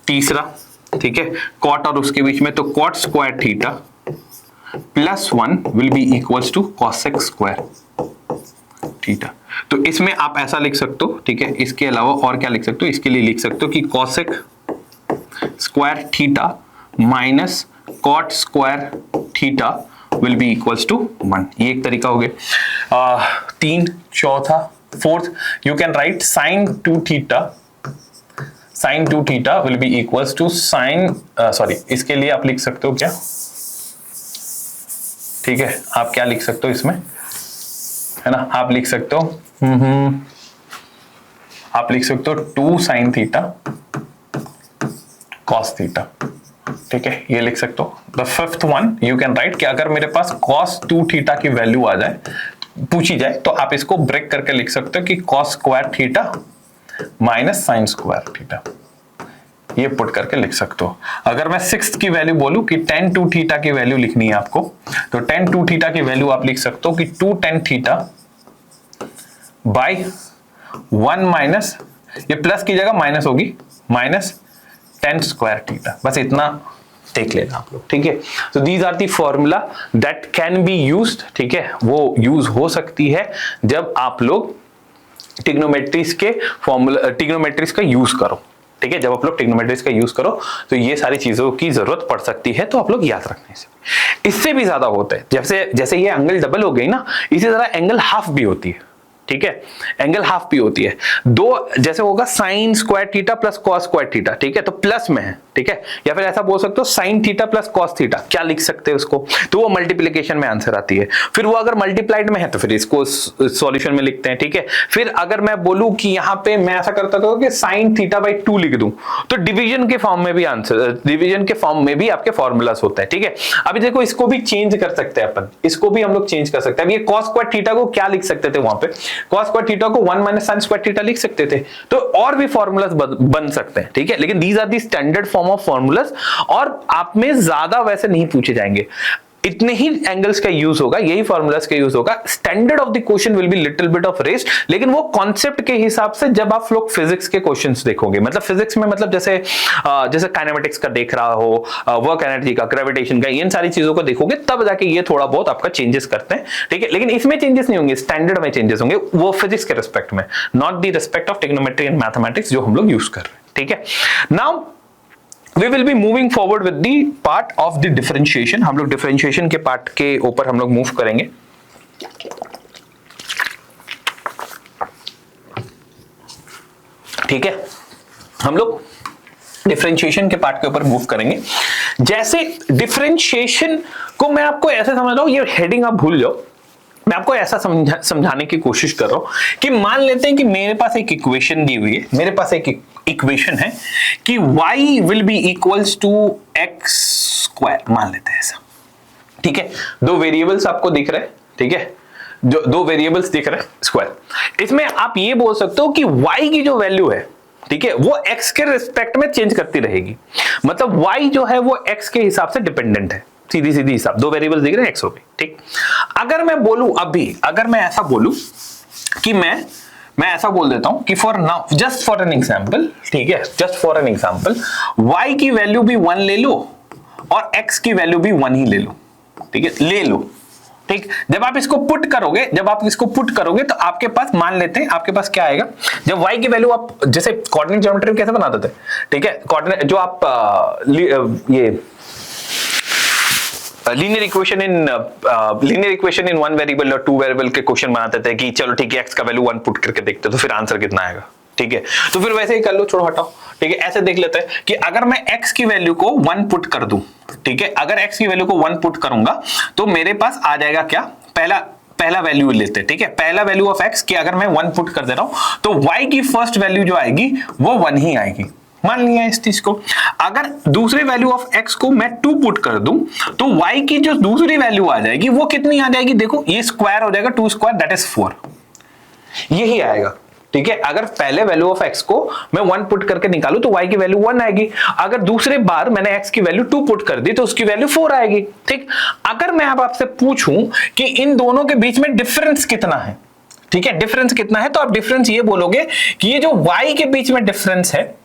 तीसरा, ठीक है, cot और उसके बीच में, तो cot square theta plus 1 will be equals to cosec square theta. तो इसमें आप ऐसा लिख सकते हो, ठीक है। इसके अलावा और क्या लिख सकते हो, इसके लिए लिख सकते हो कि cosec square theta minus cot square theta will be equals to 1। ये एक तरीका हो गया। 3 चौथा fourth you can write sin 2 theta will be equals to sine sorry इसके लिए आप लिख सकते हो क्या, ठीक है आप क्या लिख सकते हो इसमें, है ना, आप लिख सकते हो आप लिख सकते हो 2 sin थीटा cos थीटा, ठीक है ये लिख सकते हो। The fifth one you can write कि अगर मेरे पास cos 2 थीटा की वैल्यू आ जाए, पूछी जाए, तो आप इसको ब्रेक करके लिख सकते हो कि cos square theta minus sign square theta, ये पुट करके लिख सकते हो। अगर मैं सिक्स्थ की वैल्यू बोलूं कि tan 2 थीटा की वैल्यू लिखनी है आपको, तो tan 2 थीटा की वैल्यू आप लिख सकते हो कि 2 tan थीटा बाई 1 माइनस, ये प्लस की जगह माइनस होगी, माइनस tan स्क्वायर थीटा, बस इतना देख लेना आप लोग, ठीक है। तो these are the formula that can be used, ठीक है, वो यूज हो सकती है जब आप लोग ट्रिग्नोमेट्रीज के फॉर्मूला, ट्रिग्नोमेट्रीज का यूज करो, ठीक है, जब आप लोग ट्रिग्नोमेट्रीज का यूज करो तो ये सारी चीजों की जरूरत पड़ सकती है, तो आप लोग याद रखने से। इससे भी ज्यादा होता है, जैसे जैसे ये एंगल डबल हो गई ना, इसी तरह एंगल हाफ भी होती है, ठीक है, एंगल हाफ भी होती है। दो जैसे होगा sign square theta plus cos square theta, ठीक है, तो प्लस में है, ठीक है, या फिर ऐसा बोल सकते हो sine theta plus cos theta, क्या लिख सकते हैं उसको, तो वो मल्टीप्लिकेशन में आंसर आती है। फिर वो अगर मल्टीप्लाइड में है तो फिर इसको सॉल्यूशन में लिखते हैं, ठीक है। फिर अगर मैं बोलूं कि यहाँ पे मैं ऐसा करता था कि साइन थीटा बाई 2 लिख दूं, तो डिवीजन के फॉर्म में भी आंसर, डिवीजन के फॉर्म में भी आपके फॉर्मूलास होता है, ठीक है। अभी देखो इसको भी चेंज कर सकते हैं अपन, इसको भी हम लोग चेंज कर सकते हैं। अब ये कॉस स्क्वायर थीटा को क्या लिख सकते थे वहां पे, कॉस स्क्वायर थीटा को 1 माइनस साइन स्क्वायर थीटा लिख सकते थे, तो और भी फॉर्मूलास बन सकते हैं, ठीक है। लेकिन these are the standard form of formulas, और आप में ज्यादा वैसे नहीं पूछे जाएंगे, इतने ही एंगल्स का यूज होगा, यही फॉर्मूलास का यूज होगा। Standard of the question will be little bit of rest, लेकिन वो कॉन्सेप्ट के हिसाब से जब आप लोग फिजिक्स के क्वेश्चंस देखोगे, मतलब फिजिक्स में मतलब जैसे जैसे काइनेमेटिक्स का देख रहा हो, वर्क एनर्जी का, ग्रेविटेशन का, इन सारी चीजों को देखोगे, तब जाके ये थोड़ा बहुत आपका चेंजेस करते हैं, ठीक है। लेकिन इसमें चेंजेस नहीं होंगे, स्टैंडर्ड में चेंजेस होंगे, वो फिजिक्स के रिस्पेक्ट में, not the respect of trigonometry and mathematics जो हम लोग यूज कर रहे हैं, ठीक है। Now we will be moving forward with the part of the differentiation। हम लोग differentiation के पार्ट के ऊपर हम लोग मूव करेंगे, ठीक है। हम लोग डिफरेंशिएशन के पार्ट के ऊपर मूव करेंगे। जैसे डिफरेंशिएशन को मैं आपको ऐसे समझ रहा हूं, ये हेडिंग आप भूल जाओ, मैं आपको ऐसा समझाने की कोशिश कर रहा हूं कि मान लेते हैं कि मेरे पास एक इक्वेशन दी हुई है, मेरे पास एक इक्वेशन है कि y will be equals to x square, मान लेते हैं ऐसा, ठीक है। दो वेरिएबल्स आपको दिख रहे हैं, ठीक है, जो दो वेरिएबल्स दिख रहे हैं स्क्वायर, इसमें आप ये बोल सकते हो कि y की जो वैल्यू है, ठीक है, वो x के रिस्पेक्ट में चेंज करती रहेगी, मतलब y जो है वो x के हिसाब से डिपेंडेंट है, सीधी सीधी हिसाब, दो वेरिएबल्स दिख रहे हैं x हो गई, ठीक। अगर मैं बोलूं अभी, अगर मैं ऐसा बोलूं कि मैं ऐसा बोल देता हूं कि for now, just for an example, ठीक है, just for an example, y की वैल्यू भी 1 ले लो और x की वैल्यू भी 1 ही ले लो, ठीक है, ले लो, ठीक। जब आप इसको पुट करोगे तो आपके पास, मान लेते हैं आपके पास क्या आएगा, जब y की वैल्यू आप, जैसे कोऑर्डिनेट ज्योमेट्री कैसे बनाते थे, ठीक है, कोऑर्डिनेट जो आप ये linear equation in one variable और टू वेरिएबल के क्वेश्चन बनाते थे कि चलो ठीक है x का वैल्यू 1 पुट करके देखते तो फिर आंसर कितना आएगा, ठीक है। तो फिर वैसे ही कर लो, छोड़ो हटाओ, ठीक है। ऐसे देख लेते हैं कि अगर मैं x की वैल्यू को 1 पुट कर दूं, ठीक है, अगर x की वैल्यू को 1 पुट करूंगा तो मेरे पास आ जाएगा क्या, पहला वैल्यू लेते हैं, ठीक है, पहला वैल्यू ऑफ x की अगर मैं 1 पुट कर दे रहा हूं तो y की फर्स्ट वैल्यू जो आएगी वो 1 ही आएगी, मान लिया इस चीज को। अगर दूसरे वैल्यू ऑफ x को मैं 2 पुट कर दूं तो y की जो दूसरी वैल्यू आ जाएगी वो कितनी आ जाएगी, देखो ये स्क्वायर हो जाएगा, 2 स्क्वायर दैट इज 4, यही आएगा, ठीक है। अगर पहले वैल्यू ऑफ x को मैं 1 पुट करके निकालूं तो y की वैल्यू 1 आएगी, अगर दूसरे बार मैंने x की वैल्यू 2 पुट कर दी तो उसकी वैल्यू 4 आएगी, ठीक। अगर मैं अब आपसे पूछूं कि इन दोनों के बीच में डिफरेंस कितना है, ठीक है, डिफरेंस कितना है, तो आप डिफरेंस ये बोलोगे कि ये जो y के बीच में डिफरेंस है,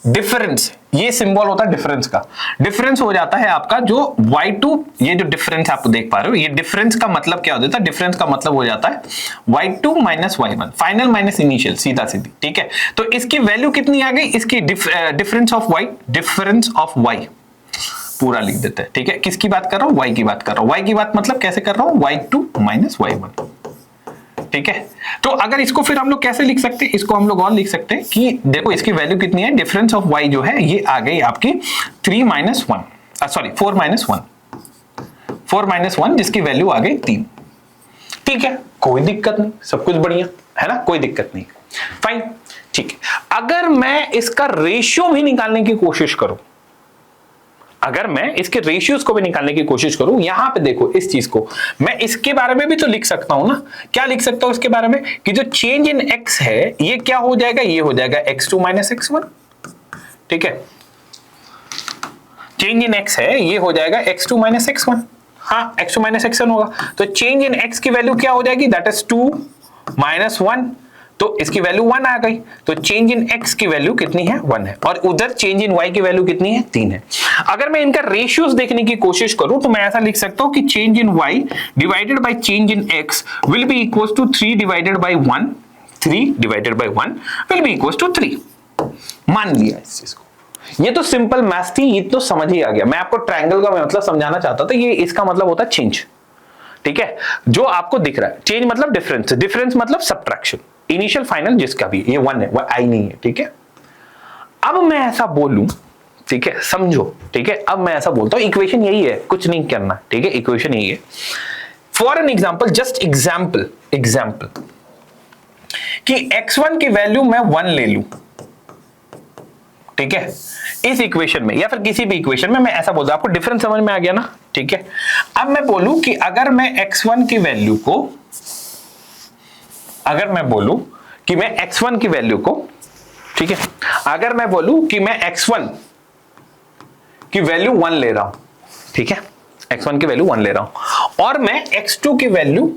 डिफरेंस, ये सिंबल होता है डिफरेंस का, डिफरेंस हो जाता है आपका जो y2, ये जो डिफरेंस आप देख पा रहे हो, ये डिफरेंस का मतलब क्या हो जाता है, डिफरेंस का मतलब हो जाता है y2 minus y1, final minus initial, सीधा सीधी, ठीक है। तो इसकी वैल्यू कितनी आ गई, इसकी डिफरेंस ऑफ y, पूरा लिख देते हैं, ठीक है। किसकी बात कर रहा हूं? y की बात कर रहा हूं। y की बात मतलब कैसे कर रहा हूं? y2 माइनस y1, ठीक है। तो अगर इसको फिर हम लोग कैसे लिख सकते हैं? इसको हम लोग और लिख सकते हैं कि देखो इसकी वैल्यू कितनी है, डिफरेंस ऑफ y जो है ये आ गई आपकी 3 माइनस 1, सॉरी 4 माइनस 1, 4 माइनस 1 जिसकी वैल्यू आ गई 3, ठीक है। कोई दिक्कत नहीं, सब कुछ बढ़िया है ना, कोई दिक्कत नहीं, फाइन, ठीक है। अगर मैं इसका रेशियो भी निकालने की कोशिश करूं, अगर मैं इसके रेशियोज को भी निकालने की कोशिश करूं, यहां पे देखो इस चीज को मैं इसके बारे में भी तो लिख सकता हूं ना। क्या लिख सकता हूं इसके बारे में कि जो चेंज इन x है ये क्या हो जाएगा, ये हो जाएगा x2 माइनस x1, ठीक है। चेंज इन x है ये हो जाएगा x2 माइनस x1, हाँ x2 माइनस x1 होगा। तो चेंज इन x की वैल्यू क्या हो जाएगी, दैट इज 2 माइनस 1, तो इसकी वैल्यू 1 आ गई। तो चेंज इन x की वैल्यू कितनी है, 1 है, और उधर चेंज इन y की वैल्यू कितनी है, 3 है। अगर मैं इनका रेशियोज देखने की कोशिश करूं तो मैं ऐसा लिख सकता हूं कि change in y divided by change in x will be equals to 3 divided by 1, 3 divided by 1 will be equals to 3। मान लिया इस चीज को, ये तो सिंपल मैथ्स थी, ये तो समझ ही आ गया। मैं आपको ट्रायंगल का मतलब समझाना चाहता था, ये इसका मतलब होता है चेंज, ठीक है। जो आपको दिख रहा है चेंज मतलब डिफरेंस, डिफरेंस मतलब सब्ट्रैक्शन, इनिशियल फाइनल जिसका भी, ये 1 है, वो आई नहीं है, ठीक है। अब मैं ऐसा बोलूं, ठीक है, समझो, ठीक है। अब मैं ऐसा बोलता हूं इक्वेशन यही है, कुछ नहीं करना, ठीक है, इक्वेशन यही है। For an example, just example कि x1 की वैल्यू मैं 1 ले लूं, ठीक है, इस इक्वेशन में या फिर किसी भी इक्वेशन में मैं ऐसा बोलता हूं, आपको डिफरेंस समझ में आ गया ना, ठीक है। अब मैं बोलूं कि अगर मैं x1 की वैल्यू को, अगर मैं बोलूं कि मैं x1 की वैल्यू को, ठीक है, अगर मैं बोलूं कि मैं x1 की वैल्यू 1 ले रहा हूं, ठीक है, x1 की वैल्यू 1 ले रहा हूं, और मैं x2 की वैल्यू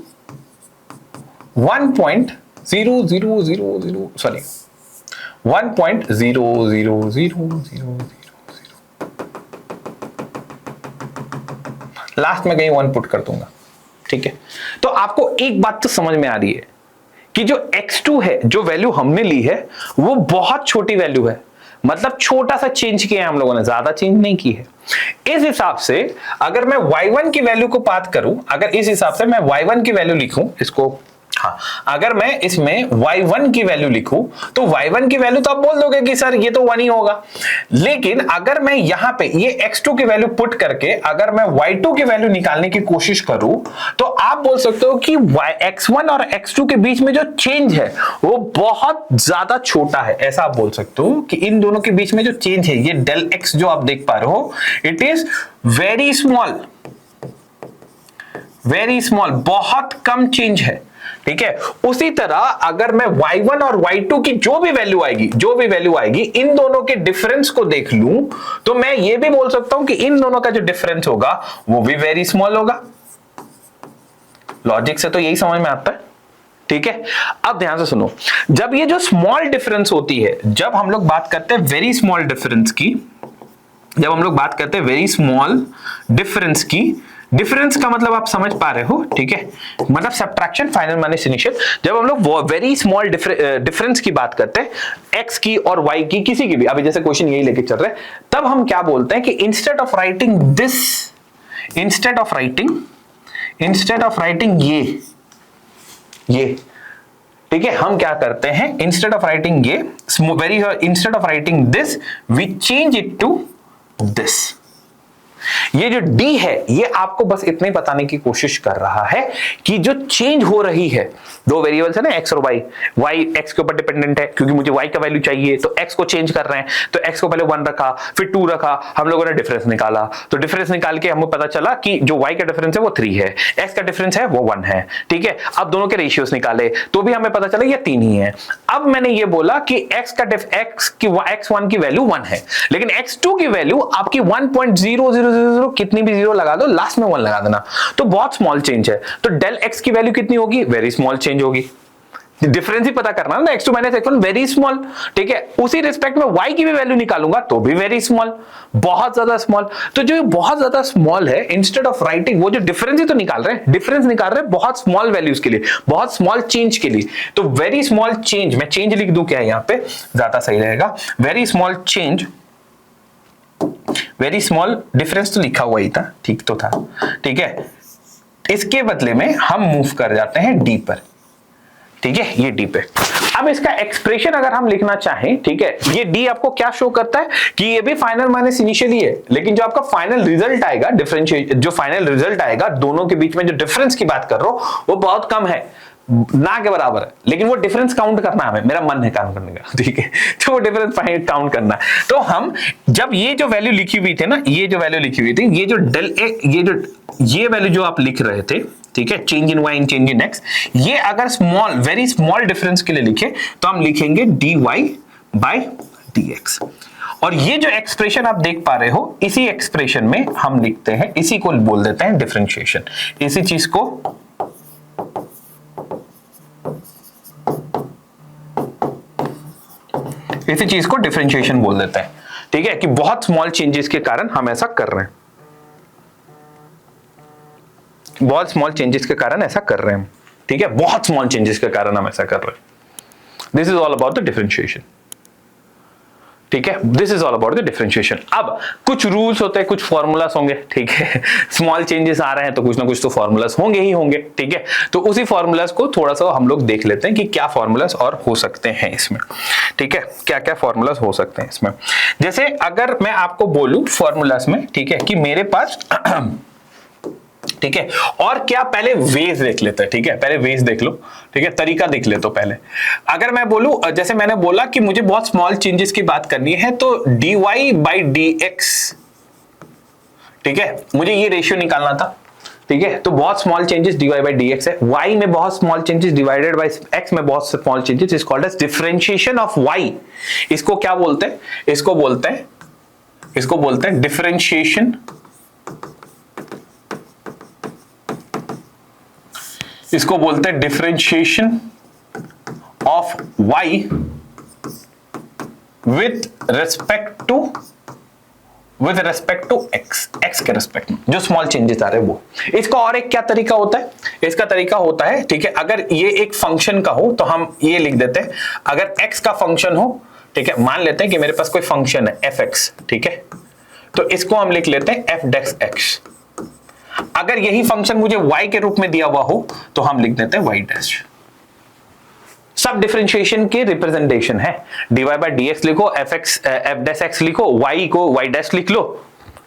1.00000 सॉरी 1.00000 लास्ट में कहीं 1 पुट कर दूंगा, ठीक है। तो आपको एक बात तो समझ में आ रही है कि जो x2 है, जो वैल्यू हमने ली है वो बहुत छोटी वैल्यू है, मतलब छोटा सा चेंज किया है हम लोगों ने, ज्यादा चेंज नहीं की है। इस हिसाब से अगर मैं y1 की वैल्यू को बात करूं, अगर इस हिसाब से मैं y1 की वैल्यू लिखूं, इसको, हाँ, अगर मैं इसमें y1 की वैल्यू लिखूं तो y1 की वैल्यू तो आप बोल दोगे कि सर ये तो 1 ही होगा, लेकिन अगर मैं यहां पे ये x2 की वैल्यू पुट करके अगर मैं y2 की वैल्यू निकालने की कोशिश करूं तो आप बोल सकते हो कि x1 और x2 के बीच में जो चेंज है वो बहुत ज्यादा छोटा है। ऐसा आप बोल सकते हो कि इन दोनों के बीच में जो चेंज है, ये डेल x जो आप देख पा रहे हो, it is very small, very small, बहुत कम चेंज है, ठीक है। उसी तरह अगर मैं y1 और y2 की जो भी वैल्यू आएगी इन दोनों के डिफरेंस को देख लूं तो मैं ये भी बोल सकता हूं कि इन दोनों का जो डिफरेंस होगा वो भी वेरी स्मॉल होगा। लॉजिक से तो यही समझ में आता है, ठीक है। अब ध्यान से सुनो, जब ये जो स्मॉल डिफरेंस होती है, जब हम लोग बात करते हैं वेरी स्मॉल डिफरेंस की, जब हम लोग बात करते हैं वेरी स्मॉल डिफरेंस की, डिफरेंस का मतलब आप समझ पा रहे हो, ठीक है, मतलब सब्ट्रैक्शन फाइनल माइनस इनिशियल। जब हम लोग वेरी स्मॉल डिफरेंस की बात करते हैं, x की और y की, किसी की भी, अभी जैसे क्वेश्चन यही लेके चल रहे हैं, तब हम क्या बोलते हैं कि instead of writing this, instead of writing ये, ठीक है, हम क्या करते हैं, इंस्टेड ऑफ राइटिंग ये instead of writing this we change it to this. ये जो d है ये आपको बस इतने बताने की कोशिश कर रहा है कि जो चेंज हो रही है, दो वेरिएबल्स है ना x और y, y x के ऊपर डिपेंडेंट है क्योंकि मुझे y का वैल्यू चाहिए, तो x को चेंज कर रहे हैं, तो x को पहले 1 रखा फिर 2 रखा, हम लोगों ने डिफरेंस निकाला, तो डिफरेंस निकाल के हमें पता चला कि जो y का डिफरेंस है वो 3 है, x का डिफरेंस है वो 1 है, ठीक है। अब दोनों के रेशियोस निकाले तो भी हमें पता चला ये 3 ही है। अब मैंने ये बोला कि x1 की वैल्यू 1 है, लेकिन x2 की वैल्यू आपकी 1.000 कितनी भी जीरो लगा दो, लास्ट में 1 लगा देना, तो बहुत स्मॉल चेंज है, तो डेल x की वैल्यू कितनी होगी, वेरी स्मॉल चेंज होगी। डिफरेंस ही पता करना ना, x2 minus x1 very small, ठीक है। उसी रिस्पेक्ट में y की भी वैल्यू निकालूंगा तो भी वेरी स्मॉल, बहुत ज्यादा स्मॉल। तो जो बहुत ज्यादा स्मॉल है, इंस्टेड ऑफ राइटिंग वो जो डिफरेंस ही तो निकाल रहे हैं, डिफरेंस निकाल रहे हैं बहुत स्मॉल वैल्यूज के लिए, बहुत स्मॉल चेंज के लिए, तो वेरी स्मॉल चेंज, मैं चेंज लिख दूं क्या यहां पे ज्यादा सही रहेगा, very small change very small difference तो लिखा हुआ ही था, ठीक तो था, ठीक है। इसके बदले में हम मूव कर जाते हैं डी पर, ठीक है, ये डी पे। अब इसका एक्सप्रेशन अगर हम लिखना चाहें, ठीक है, ये डी आपको क्या शो करता है कि ये भी फाइनल माइनस इनिशियली है, लेकिन जो आपका फाइनल रिजल्ट आएगा, डिफरेंशिएट जो फाइनल रिजल्ट आएगा, दोनों के बीच में जो डिफरेंस की बात कर रहा हूं वो बहुत कम है, ना के बराबर है, लेकिन वो डिफरेंस काउंट करना हमें, मेरा मन है काउंट करने का, ठीक है, तो वो डिफरेंस काउंट करना है। तो हम जब ये जो वैल्यू लिखी हुई थी ना, ये जो वैल्यू लिखी हुई थी, ये जो डेल ए, ये वैल्यू जो आप लिख रहे थे, ठीक है, change in y and change in x, ये अगर स्मॉल, वेरी स्मॉल डिफरेंस के लिए लिखे तो हम लिखेंगे d y by d x. और ये जो एक्सप्रेशन आप देख पा रहे हो, इसी एक्सप्रेशन में हम लिखते हैं, इसी को बोल देते हैं डिफरेंशिएशन, इसी चीज को डिफरेंशिएशन बोल देते हैं, ठीक है, कि बहुत स्मॉल चेंजेस के कारण हम ऐसा कर रहे हैं, बहुत स्मॉल चेंजेस के कारण ऐसा कर रहे हैं, ठीक है, बहुत स्मॉल चेंजेस के कारण हम ऐसा कर रहे हैं। This is all about the differentiation, ठीक है, this is all about the differentiation. अब कुछ रूल्स होते हैं, कुछ फॉर्मूलास होंगे, ठीक है, स्मॉल चेंजेस आ रहे हैं तो कुछ ना कुछ तो फॉर्मूलास होंगे ही होंगे, ठीक है, तो उसी फॉर्मूलास को थोड़ा सा हम लोग देख लेते हैं कि क्या फॉर्मूलास और हो सकते हैं इसमें, ठीक है, क्या क्या फॉर्मूलास हो सकते हैं इसमें। जैसे अगर मैं आपको बोलूं फॉर्मूलास में, ठीक है, कि मेरे पास ठीक है, और क्या, पहले वेज देख लेते हैं, ठीक है, पहले वेज देख लो, ठीक है, तरीका देख ले तो पहले। अगर मैं बोलूं, जैसे मैंने बोला कि मुझे बहुत स्मॉल चेंजेस की बात करनी है, तो dy बाई डी एक्स, ठीक है, मुझे ये रेशियो निकालना था, ठीक है, तो बहुत small changes dy by d x है, y में बहुत small changes divided by x में बहुत small changes, is called as differentiation of y। इसको क्या बोलते हैं, इसको बोलते हैं डिफरेंशिएशन, इसको बोलते हैं differentiation of y with respect to x के रेस्पेक्ट में जो स्मॉल चेंजेस आ रहे हैं वो। इसका और एक क्या तरीका होता है, इसका तरीका होता है, ठीक है, अगर ये एक फंक्शन का हो तो हम ये लिख देते हैं, अगर x का फंक्शन हो, ठीक है, मान लेते हैं कि मेरे पास कोई फंक्शन है fx, ठीक है, तो इसको हम लिख लेते हैं f डैश x। अगर यही फंक्शन मुझे y के रूप में दिया हुआ हो तो हम लिख देते हैं y डैश। सब डिफरेंशिएशन के रिप्रेजेंटेशन है, dy बाई डी एक्स लिखो, f डैश x लिखो, y को y डैश लिख लो,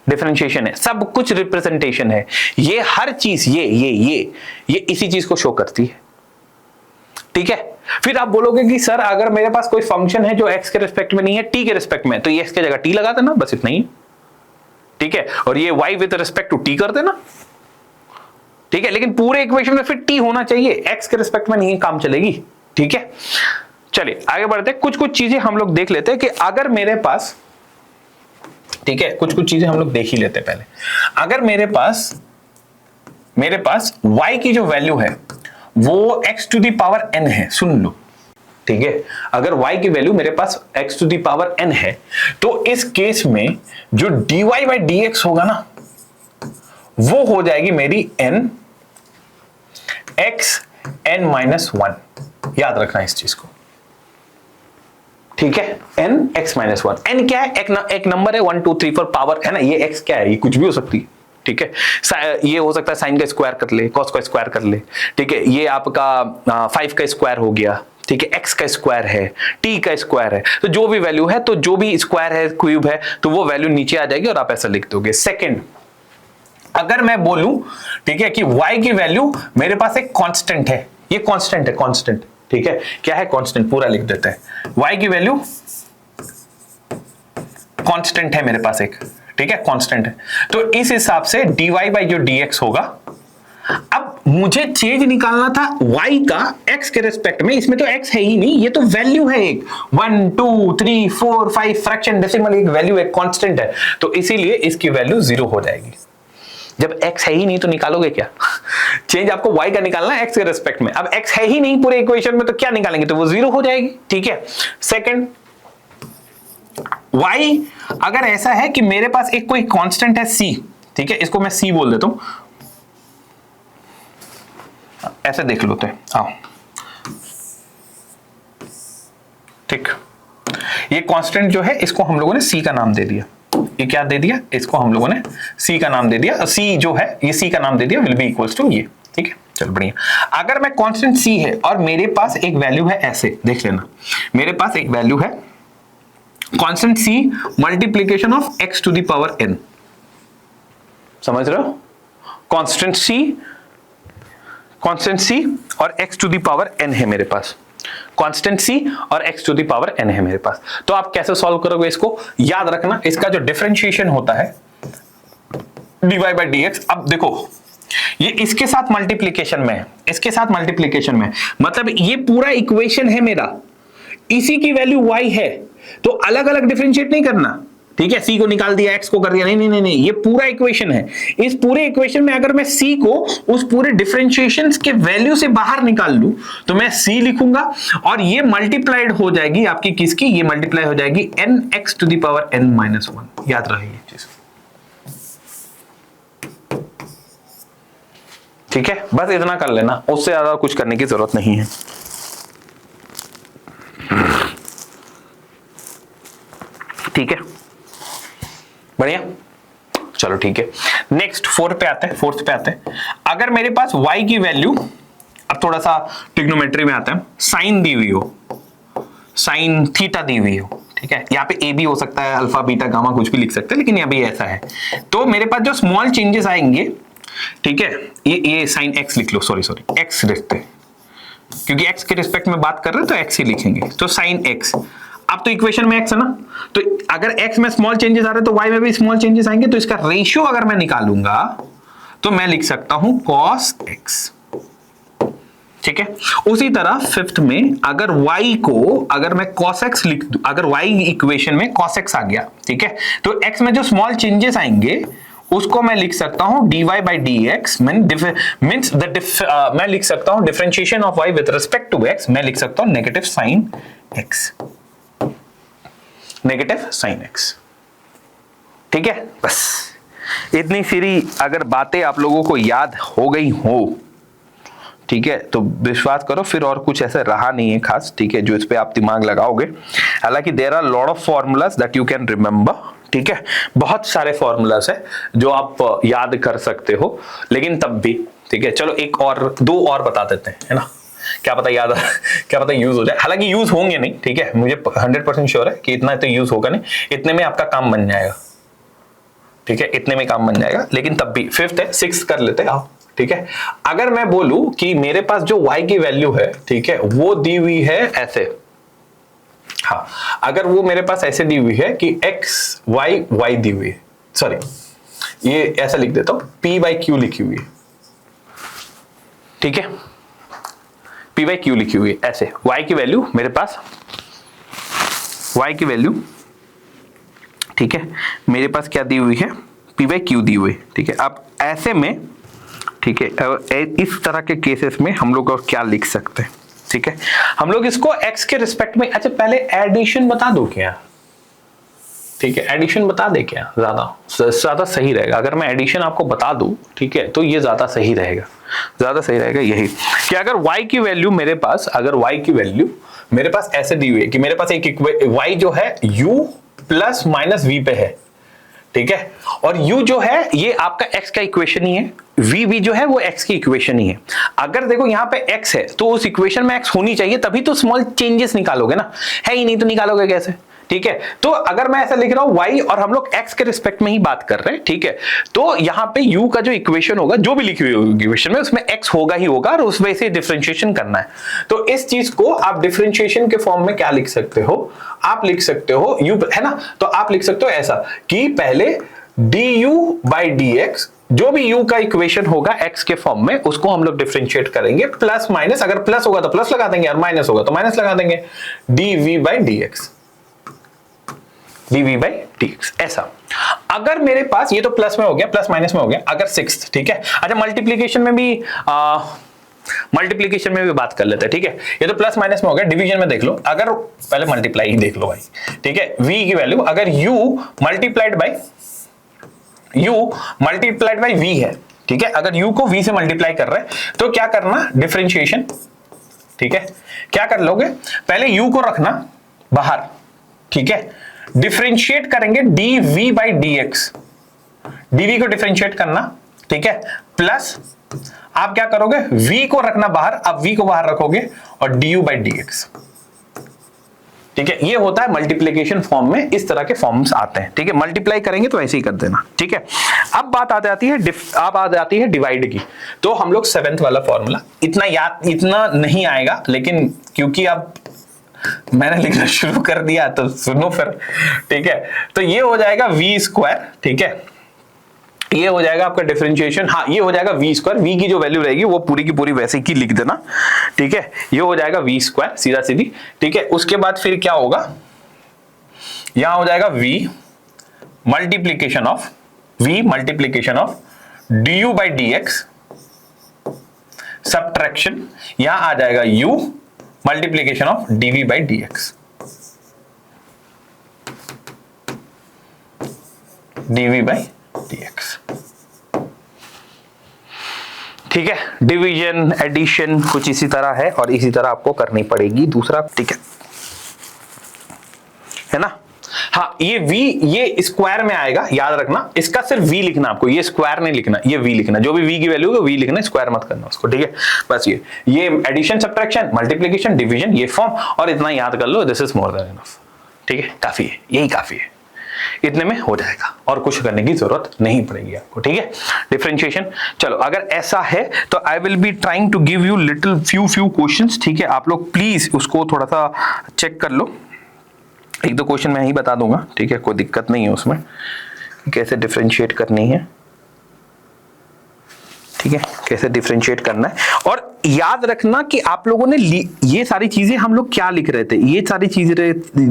डिफरेंशिएशन है, सब कुछ रिप्रेजेंटेशन है। ये हर चीज ये इसी चीज को शो करती है, ठीक है। फिर आप बोलोगे कि सर अगर मेरे पास कोई फंक्शन है जो x के रिस्पेक्ट में नहीं है, t के रिस्पेक्ट में, तो ये x की जगह t लगा देना, बस इतना ही, ठीक है, और ये y with respect to t कर देना, ठीक है, लेकिन पूरे इक्वेशन में फिर t होना चाहिए, x के रिस्पेक्ट में नहीं काम चलेगी, ठीक है। चलिए आगे बढ़ते हैं, कुछ चीजें हम लोग देख लेते हैं कि अगर मेरे पास, ठीक है, कुछ चीजें हम लोग देख ही लेते हैं पहले। अगर मेरे पास y की जो वैल्यू है वो x to the power n है, सुन लो, ठीक है, अगर y की वैल्यू मेरे पास x to the power n है, तो इस केस में जो dy बाई dx होगा ना, वो हो जाएगी मेरी n x n माइनस 1, याद रखना इस चीज को, ठीक है, n x माइनस 1। n क्या है, एक नंबर है, 1 2 3 4 पावर है ना, ये x क्या है, ये कुछ भी हो सकती है, ठीक है, ये हो सकता है साइन का स्क्वायर कर ले, कॉस का स्क्वायर कर ले, ठीक है, ये आपका 5 का स्क्वायर हो गया, ठीक है, x का स्क्वायर है, t का स्क्वायर है, तो जो भी वैल्यू है, तो जो भी स्क्वायर है, क्यूब है, तो वो वैल्यू नीचे आ जाएगी और आप ऐसा लिख दोगे। सेकंड, अगर मैं बोलूं, ठीक है, कि y की वैल्यू मेरे पास एक कांस्टेंट है, ये कांस्टेंट है, कांस्टेंट, ठीक है, क्या है कांस्टेंट, पूरा लिख देते हैं, y की वैल्यू कांस्टेंट है मेरे पास एक, ठीक है, कांस्टेंट है, तो इस हिसाब से dy बाई जो dx होगा। अब मुझे चेंज निकालना था y का x के रेस्पेक्ट में, इसमें तो x है ही नहीं, ये तो वैल्यू है एक, 1 2 3 4 5 फ्रैक्शन डेसिमल एक वैल्यू, एक कांस्टेंट है, तो इसीलिए इसकी वैल्यू 0 हो जाएगी। जब x है ही नहीं तो निकालोगे क्या, चेंज आपको y का निकालना है x के रेस्पेक्ट में, अब x है ही नहीं पूरे इक्वेशन में, तो क्या निकालेंगे, तो वो 0 हो जाएगी, ठीक है। सेकंड, y अगर ऐसा है कि मेरे पास एक कोई कांस्टेंट है c, ठीक है, इसको मैं c बोल देता हूं, ऐसे देख लो, आओ, ठीक, ये कांस्टेंट जो है इसको हम लोगों ने c का नाम दे दिया, ये क्या दे दिया, इसको हम लोगों ने c का नाम दे दिया, c जो है ये c का नाम दे दिया, विल बी इक्वल्स टू ये, ठीक है। चल बढ़िया। अगर मैं कांस्टेंट c है और मेरे पास एक वैल्यू है, ऐसे देख लेना, मेरे पास एक वैल्यू है constant c multiplication of x to the power n, समझ रहे हो? कांस्टेंट c और x to the power n है मेरे पास, कांस्टेंट c और x to the power n है मेरे पास। तो आप कैसे सॉल्व करोगे इसको? याद रखना, इसका जो डिफरेंशिएशन होता है dy by dx, अब देखो ये इसके साथ मल्टीप्लीकेशन में है, इसके साथ मल्टीप्लीकेशन में, मतलब ये पूरा इक्वेशन है मेरा, इसी की वैल्यू y है, तो अलग अलग डिफरेंशिएट नहीं करना, ठीक है। c को निकाल दिया, x को कर दिया, नहीं नहीं नहीं नहीं, ये पूरा इक्वेशन है। इस पूरे इक्वेशन में अगर मैं c को उस पूरे डिफरेंशिएशन के वैल्यू से बाहर निकाल लूं तो मैं c लिखूंगा, और ये मल्टीप्लाइड हो जाएगी आपकी किसकी, ये मल्टीप्लाई हो जाएगी nx to the power n minus 1। याद रहे ये चीज, ठीक है। बस इतना कर लेना, उससे ज्यादा कुछ करने की जरूरत नहीं है। ठीक है, बढ़िया, चलो ठीक है। नेक्स्ट फोर्थ पे आते हैं। अगर मेरे पास y की वैल्यू, अब थोड़ा सा ट्रिग्नोमेट्री में आता है, साइन दी हुई हो, साइन थीटा दी हुई हो, ठीक है। यहाँ पे a भी हो सकता है, अल्फा बीटा गामा कुछ भी लिख सकते हैं, लेकिन यहाँ भी ऐसा है। तो मेरे पास जो स्मॉल चेंजेस आएंगे, ठीक है, ये साइन x लिख लो, सॉरी x लिखते हैं, क्योंकि x के रिस्पेक्ट में बात कर रहे हैं तो x ही लिखेंगे। तो साइन x, अब तो इक्वेशन में x है ना, तो अगर x में स्मॉल चेंजेस आ रहे हैं तो y में भी स्मॉल चेंजेस आएंगे, तो इसका रेशियो अगर मैं निकालूंगा तो मैं लिख सकता हूं cos x, ठीक है। उसी तरह फिफ्थ में अगर y को अगर मैं cos x लिख दूं, अगर y इक्वेशन में cos x आ गया, ठीक है, तो x में जो स्मॉल चेंजेस आएंगे उसको मैं लिख सकता हूं dy by dx मींस मैं लिख सकता हूं differentiation of y with respect to x, मैं लिख सकता हूं negative sign x, negative sign x, ठीक है। बस इतनी सारी अगर बातें आप लोगों को याद हो गई हो, ठीक है, तो विश्वास करो फिर और कुछ ऐसा रहा नहीं है खास, ठीक है, जो इस पे आप दिमाग लगाओगे। हालांकि there are lot of formulas that you can remember, ठीक है, बहुत सारे फॉर्मूलाज है जो आप याद कर सकते हो, लेकिन तब भी, ठीक है। चलो एक और दो और बता देते हैं, है ना, क्या पता याद क्या पता यूज हो जाए। हालांकि यूज होंगे नहीं, ठीक है, मुझे 100% श्योर है कि इतना तो यूज होगा नहीं, इतने में आपका काम बन जाएगा, ठीक है, इतने में काम बन जाएगा। लेकिन तब भी फिफ्थ है, सिक्स्थ कर लेते हैं आओ, ठीक है। अगर मैं बोलूं कि मेरे पास जो y की वैल्यू है, ठीक है, वो दी हुई है ऐसे, हाँ, अगर वो मेरे पास ऐसे दी हुई है कि x y दी हुई है, सॉरी ये ऐसा लिख देता हूं, p by q लिखी हुई है, ठीक है, p by q लिखी हुई है ऐसे। y की वैल्यू मेरे पास, y की वैल्यू, ठीक है, मेरे पास क्या दी हुई है, p by q दी हुई है, ठीक है। अब ऐसे में, ठीक है, इस तरह के केसेस में हम लोग क्या लिख सकते हैं, ठीक है, हम लोग इसको x के रिस्पेक्ट में, अच्छा पहले एडिशन बता दो क्या, ठीक है, एडिशन बता दे क्या, ज्यादा सही रहेगा। अगर मैं एडिशन आपको बता दूं, ठीक है, तो ये ज्यादा सही रहेगा यही कि अगर y की वैल्यू मेरे पास, अगर y की वैल्यू मेरे पास ऐसे दी हुई है कि मेरे पास एक y जो है u प्लस माइनस v पे है, ठीक है, और u जो है ये आपका x का इक्वेशन ही है, v जो है वो x की इक्वेशन ही है। अगर देखो यहाँ पे x है तो उस इक्वेशन में x होनी चाहिए, तभी तो स्मॉल चेंजेस निकालोगे ना, है ही नहीं तो निकालोगे कैसे, ठीक है। तो अगर मैं ऐसा लिख रहा हूं y और हम लोग x के रिस्पेक्ट में ही बात कर रहे हैं, ठीक है, तो यहाँ पे u का जो इक्वेशन होगा, जो भी लिखी हुई होगी इक्वेशन में, उसमें x होगा ही होगा, और उस वजह से डिफरेंशिएशन करना है। तो इस चीज को आप डिफरेंशिएशन के फॉर्म में क्या लिख सकते हो, आप लिख सकते हो u, है ना, तो आप लिख सकते हो ऐसा कि पहले du by dx, जो भी u का इक्वेशन होगा x के फॉर्म में, उसको हम लोग डिफरेंशिएट करेंगे, प्लस माइनस, अगर प्लस होगा तो प्लस लगा देंगे और माइनस होगा तो माइनस लगा देंगे, dv by dx, dv by dx ऐसा। अगर मेरे पास ये तो प्लस में हो गया, प्लस माइनस में हो गया, अगर सिक्स्थ, ठीक है, अच्छा मल्टीप्लीकेशन में भी बात कर लेते हैं, ठीक है, ये तो प्लस माइनस में हो गया, डिवीजन में देख लो, अगर पहले मल्टीप्लाई ही देख लो भाई, ठीक है, v की वैल्यू अगर u मल्टीप्लाइड बाई v है, ठीक है, अगर u को v से मल्टीप्लाई कर रहे हैं तो क्या करना, डिफरेंशिएशन, ठीक है, क्या कर लोगे, पहले u को रखना बाहर, ठीक है, डिफरेंशिएट करेंगे dv बाई dx, dv को डिफरेंशिएट करना, ठीक है, प्लस आप क्या करोगे, v को रखना बाहर, अब v को बाहर रखोगे और du बाई dx, ठीक है। ये होता है मल्टीप्लिकेशन फॉर्म में, इस तरह के फॉर्म्स आते हैं, ठीक है। मल्टीप्लाई करेंगे तो ऐसे ही कर देना, ठीक है। अब बात आ जाती है डिवाइड की। तो हम लोग 7th वाला फॉर्मूला, इतना नहीं आएगा, लेकिन क्योंकि अब मैंने लिखना शुरू कर दिया तो सुनो फिर, ठीक है। तो ये हो जाएगा v स्क्वायर, ठीक है, ये हो जाएगा आपका डिफरेंशिएशन, हाँ ये हो जाएगा v स्क्वायर, v की जो वैल्यू रहेगी वो पूरी की पूरी वैसे की लिख देना, ठीक है। ये हो जाएगा v स्क्वायर सीधा सीधी, ठीक है। उसके बाद फिर क्या होगा, यहां हो जाएगा v multiplication of du by dx, subtraction, यहां आ जाएगा u multiplication of dv by dx, dv by dx, ठीक है। डिवीजन, एडिशन कुछ इसी तरह है और इसी तरह आपको करनी पड़ेगी दूसरा, ठीक है ना। हाँ ये v ये स्क्वायर में आएगा, याद रखना, इसका सिर्फ v लिखना आपको, ये स्क्वायर नहीं लिखना, ये v लिखना, जो भी v की वैल्यू है v लिखना, स्क्वायर मत करना उसको, ठीक है। बस ये एडिशन, सब्ट्रैक्शन, मल्टीप्लिकेशन, डिवीजन, ये फॉर्म, और इतना याद कर लो, this is more than enough, ठीक है, काफी है, यही काफी है, इतने में हो जाएगा और कुछ करने की जरूरत नहीं पड़ेगी आपको, ठीक है। डिफरेंशिएशन, चलो अगर ऐसा है तो I will be trying to give you little few questions, ठीक है। आप लोग प्लीज उसको थोड़ा सा चेक कर लो, एक दो क्वेश्चन मैं ही बता दूंगा, ठीक है, कोई दिक्कत नहीं है उसमें, कैसे डिफरेंशिएट करनी है, ठीक है, कैसे डिफरेंशिएट करना है। और याद रखना कि आप लोगों ने ये सारी चीजें, हम लोग क्या लिख रहे थे, ये सारी चीजें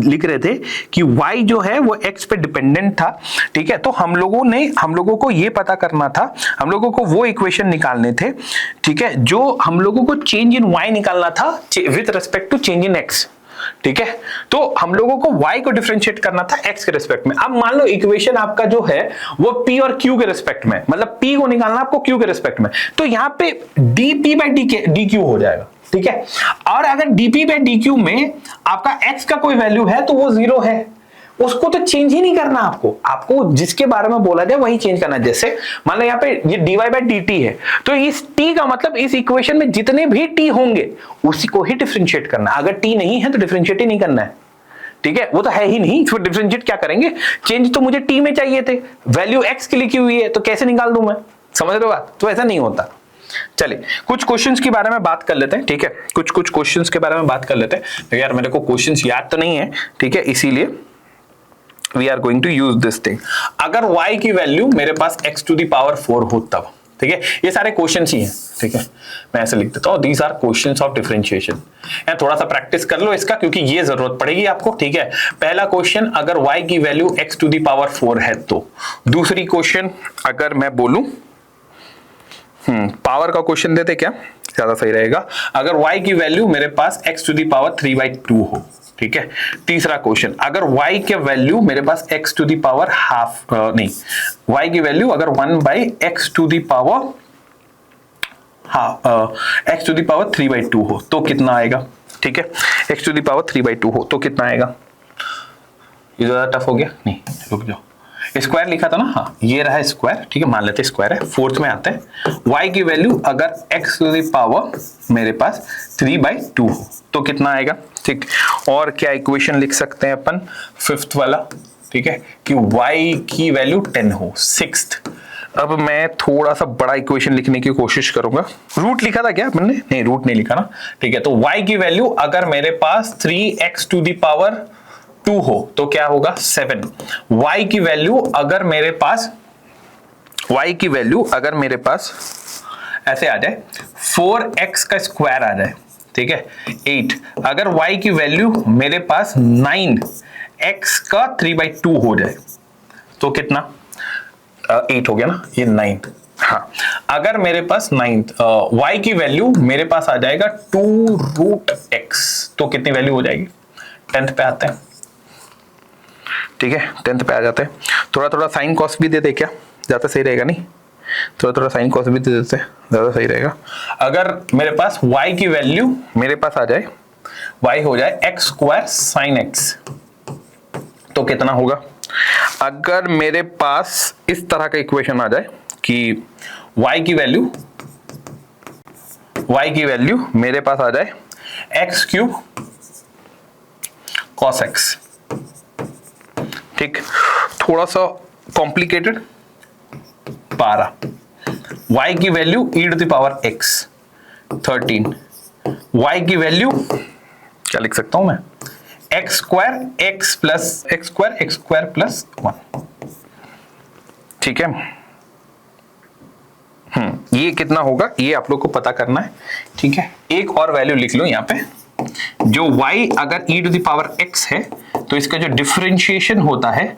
लिख रहे थे कि y जो है वो x पे डिपेंडेंट था, ठीक है। तो हम लोगों को ये पता करना था, हम लोगों को वो इक्वेशन निकालने थे, ठीक है, जो हम लोगों को चेंज इन y निकालना था with respect to change in x, ठीक है। तो हम लोगों को y को डिफरेंशिएट करना था x के रिस्पेक्ट में। अब मान लो इक्वेशन आपका जो है वो p और q के रिस्पेक्ट में, मतलब p को निकालना आपको q के रिस्पेक्ट में, तो यहां पे dp बाई dq हो जाएगा, ठीक है। और अगर dp बाई dq में आपका x का कोई वैल्यू है तो वो 0 है, उसको तो चेंज ही नहीं करना, आपको जिसके बारे में बोला जाए वही चेंज करना है। जैसे मान लो यहाँ पे ये dy बाई dt है, तो इस t का मतलब इस इक्वेशन में जितने भी t होंगे उसी को ही डिफरेंशिएट करना है, अगर t नहीं है तो डिफरेंशिएट ही नहीं करना है, ठीक है, वो तो है ही नहीं, फिर डिफरेंशिएट क्या करेंगे, चेंज तो मुझे t में चाहिए थे, वैल्यू x की लिखी हुई है तो कैसे निकाल दूं मैं, समझ रहे हो बात, तो ऐसा नहीं होता। चलिए कुछ क्वेश्चंस के बारे में बात कर लेते हैं, ठीक है, कुछ क्वेश्चंस के बारे में बात कर लेते हैं, तो यार मेरे को क्वेश्चंस याद तो नहीं है, ठीक है, इसीलिए we are going to use this thing। अगर y की वैल्यू मेरे पास x to the power 4 हो तब, ठीक है, ये सारे क्वेश्चंस ही हैं, ठीक है, मैं ऐसे लिख देता हूं, these are questions of differentiation। थोड़ा सा प्रैक्टिस कर लो इसका, क्योंकि ये जरूरत पड़ेगी आपको, ठीक है। पहला क्वेश्चन, अगर y की value x to the power 4 है तो। दूसरी क्वेश्चन अगर मैं बोलूं, पावर का क्वेश्चन देते क्या ज्यादा सही रहेगा, अगर y की वैल्यू मेरे पास x to the power 3/2 हो, ठीक है। तीसरा क्वेश्चन, अगर y के वैल्यू मेरे पास x to the power half नहीं, y की वैल्यू अगर 1/x to the power x to the power 3/2 हो तो कितना आएगा, ठीक है, x टू दी पावर 3/2 हो तो कितना आएगा। ये ज्यादा टफ हो गया, नहीं रुक जाओ, स्क्वायर लिखा था ना, हाँ ये रहा स्क्वायर, ठीक है, मान लेते हैं स्क्वायर है। फोर्थ में आते हैं, y की वैल्यू अगर x टू दी पावर मेरे पास 3/2 हो तो कितना आएगा, ठीक। और क्या इक्वेशन लिख सकते हैं अपन, फिफ्थ वाला, ठीक है, कि y की वैल्यू 10 हो। सिक्स्थ, अब मैं थोड़ा सा बड़ा इक्वेशन लिखने की कोशिश करूंगा, रूट लिखा था क्या मैंने, नहीं रूट नहीं लिखा ना, ठीक है। तो y की वैल्यू अगर मेरे पास 3x टू दी पावर 2 हो तो क्या होगा 7। y की वैल्यू अगर मेरे पास ऐसे आ जाए 4x का स्क्वायर आ जाए, ठीक है, 8। अगर y की वैल्यू मेरे पास 9x का 3/2 हो जाए तो कितना, 8 हो गया ना, ये 9। हाँ, अगर मेरे पास 9 y की वैल्यू मेरे पास आ जाएगा 2√x तो कितनी वैल्यू हो जाएगी, 10th पे आते हैं, ठीक है, 10th पे आ जाते हैं। थोड़ा साइन कॉस भी दे दे, क्या ज्यादा सही रहेगा, नहीं थोड़ा साइन कॉस भी दे देते, ज्यादा सही रहेगा। अगर मेरे पास y की वैल्यू मेरे पास आ जाए, y हो जाए x स्क्वायर साइन x, तो कितना होगा? अगर मेरे पास इस तरह का इक्वेशन आ जाए कि y की वैल्यू मेरे पास आ जाए एक्स क्यूब कॉस एक्स, ठीक, थोड़ा सा कॉम्प्लिकेटेड 12, y की value e to the power x 13, y की वैल्यू क्या लिख सकता हूं मैं, एक्स स्क्वायर प्लस 1, ठीक है। ये कितना होगा ये आप लोग को पता करना है, ठीक है। एक और वैल्यू लिख लो यहां पे, जो y अगर e to the power x है तो इसका जो डिफरेंशिएशन होता है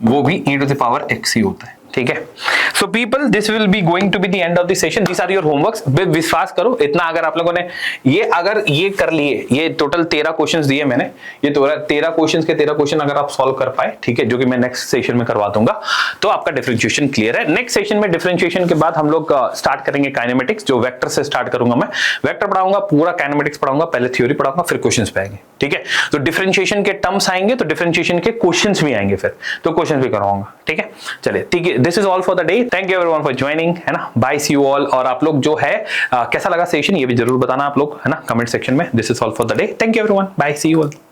वो भी e to the power x ही होता है, ठीक है। So people, this will be going to be the end of the session, this are your homeworks. विश्वास करो इतना अगर आप लोगों ने ये कर लिए, ये टोटल 13 क्वेश्चंस दिए मैंने, ये 13 क्वेश्चंस के 13 क्वेश्चन अगर आप सॉल्व कर पाए, ठीक है, जो कि मैं नेक्स्ट सेशन में करवा दूंगा, तो आपका डिफरेंशिएशन क्लियर है। नेक्स्ट सेशन में डिफरेंशिएशन के बाद हम लोग स्टार्ट करेंगे काइनेमेटिक्स, जो वेक्टर से स्टार्ट करूंगा मैं, वेक्टर पढ़ाऊंगा, पूरा काइनेमेटिक्स पढ़ाऊंगा, पहले थ्योरी पढ़ाऊंगा, फिर क्वेश्चंस पे आएंगे, ठीक है। तो डिफरेंशिएशन के टर्म्स आएंगे तो डिफरेंशिएशन के क्वेश्चंस भी आएंगे, फिर तो क्वेश्चंस भी करवाऊंगा, ठीक है। चलिए ठीक है, this is all for the day, thank you everyone for joining, है ना, बाय, सी यू ऑल। और आप लोग जो है कैसा लगा सेशन ये भी जरूर बताना आप लोग, है ना, कमेंट सेक्शन में। This is all for the day, thank you everyone, bye, see you all.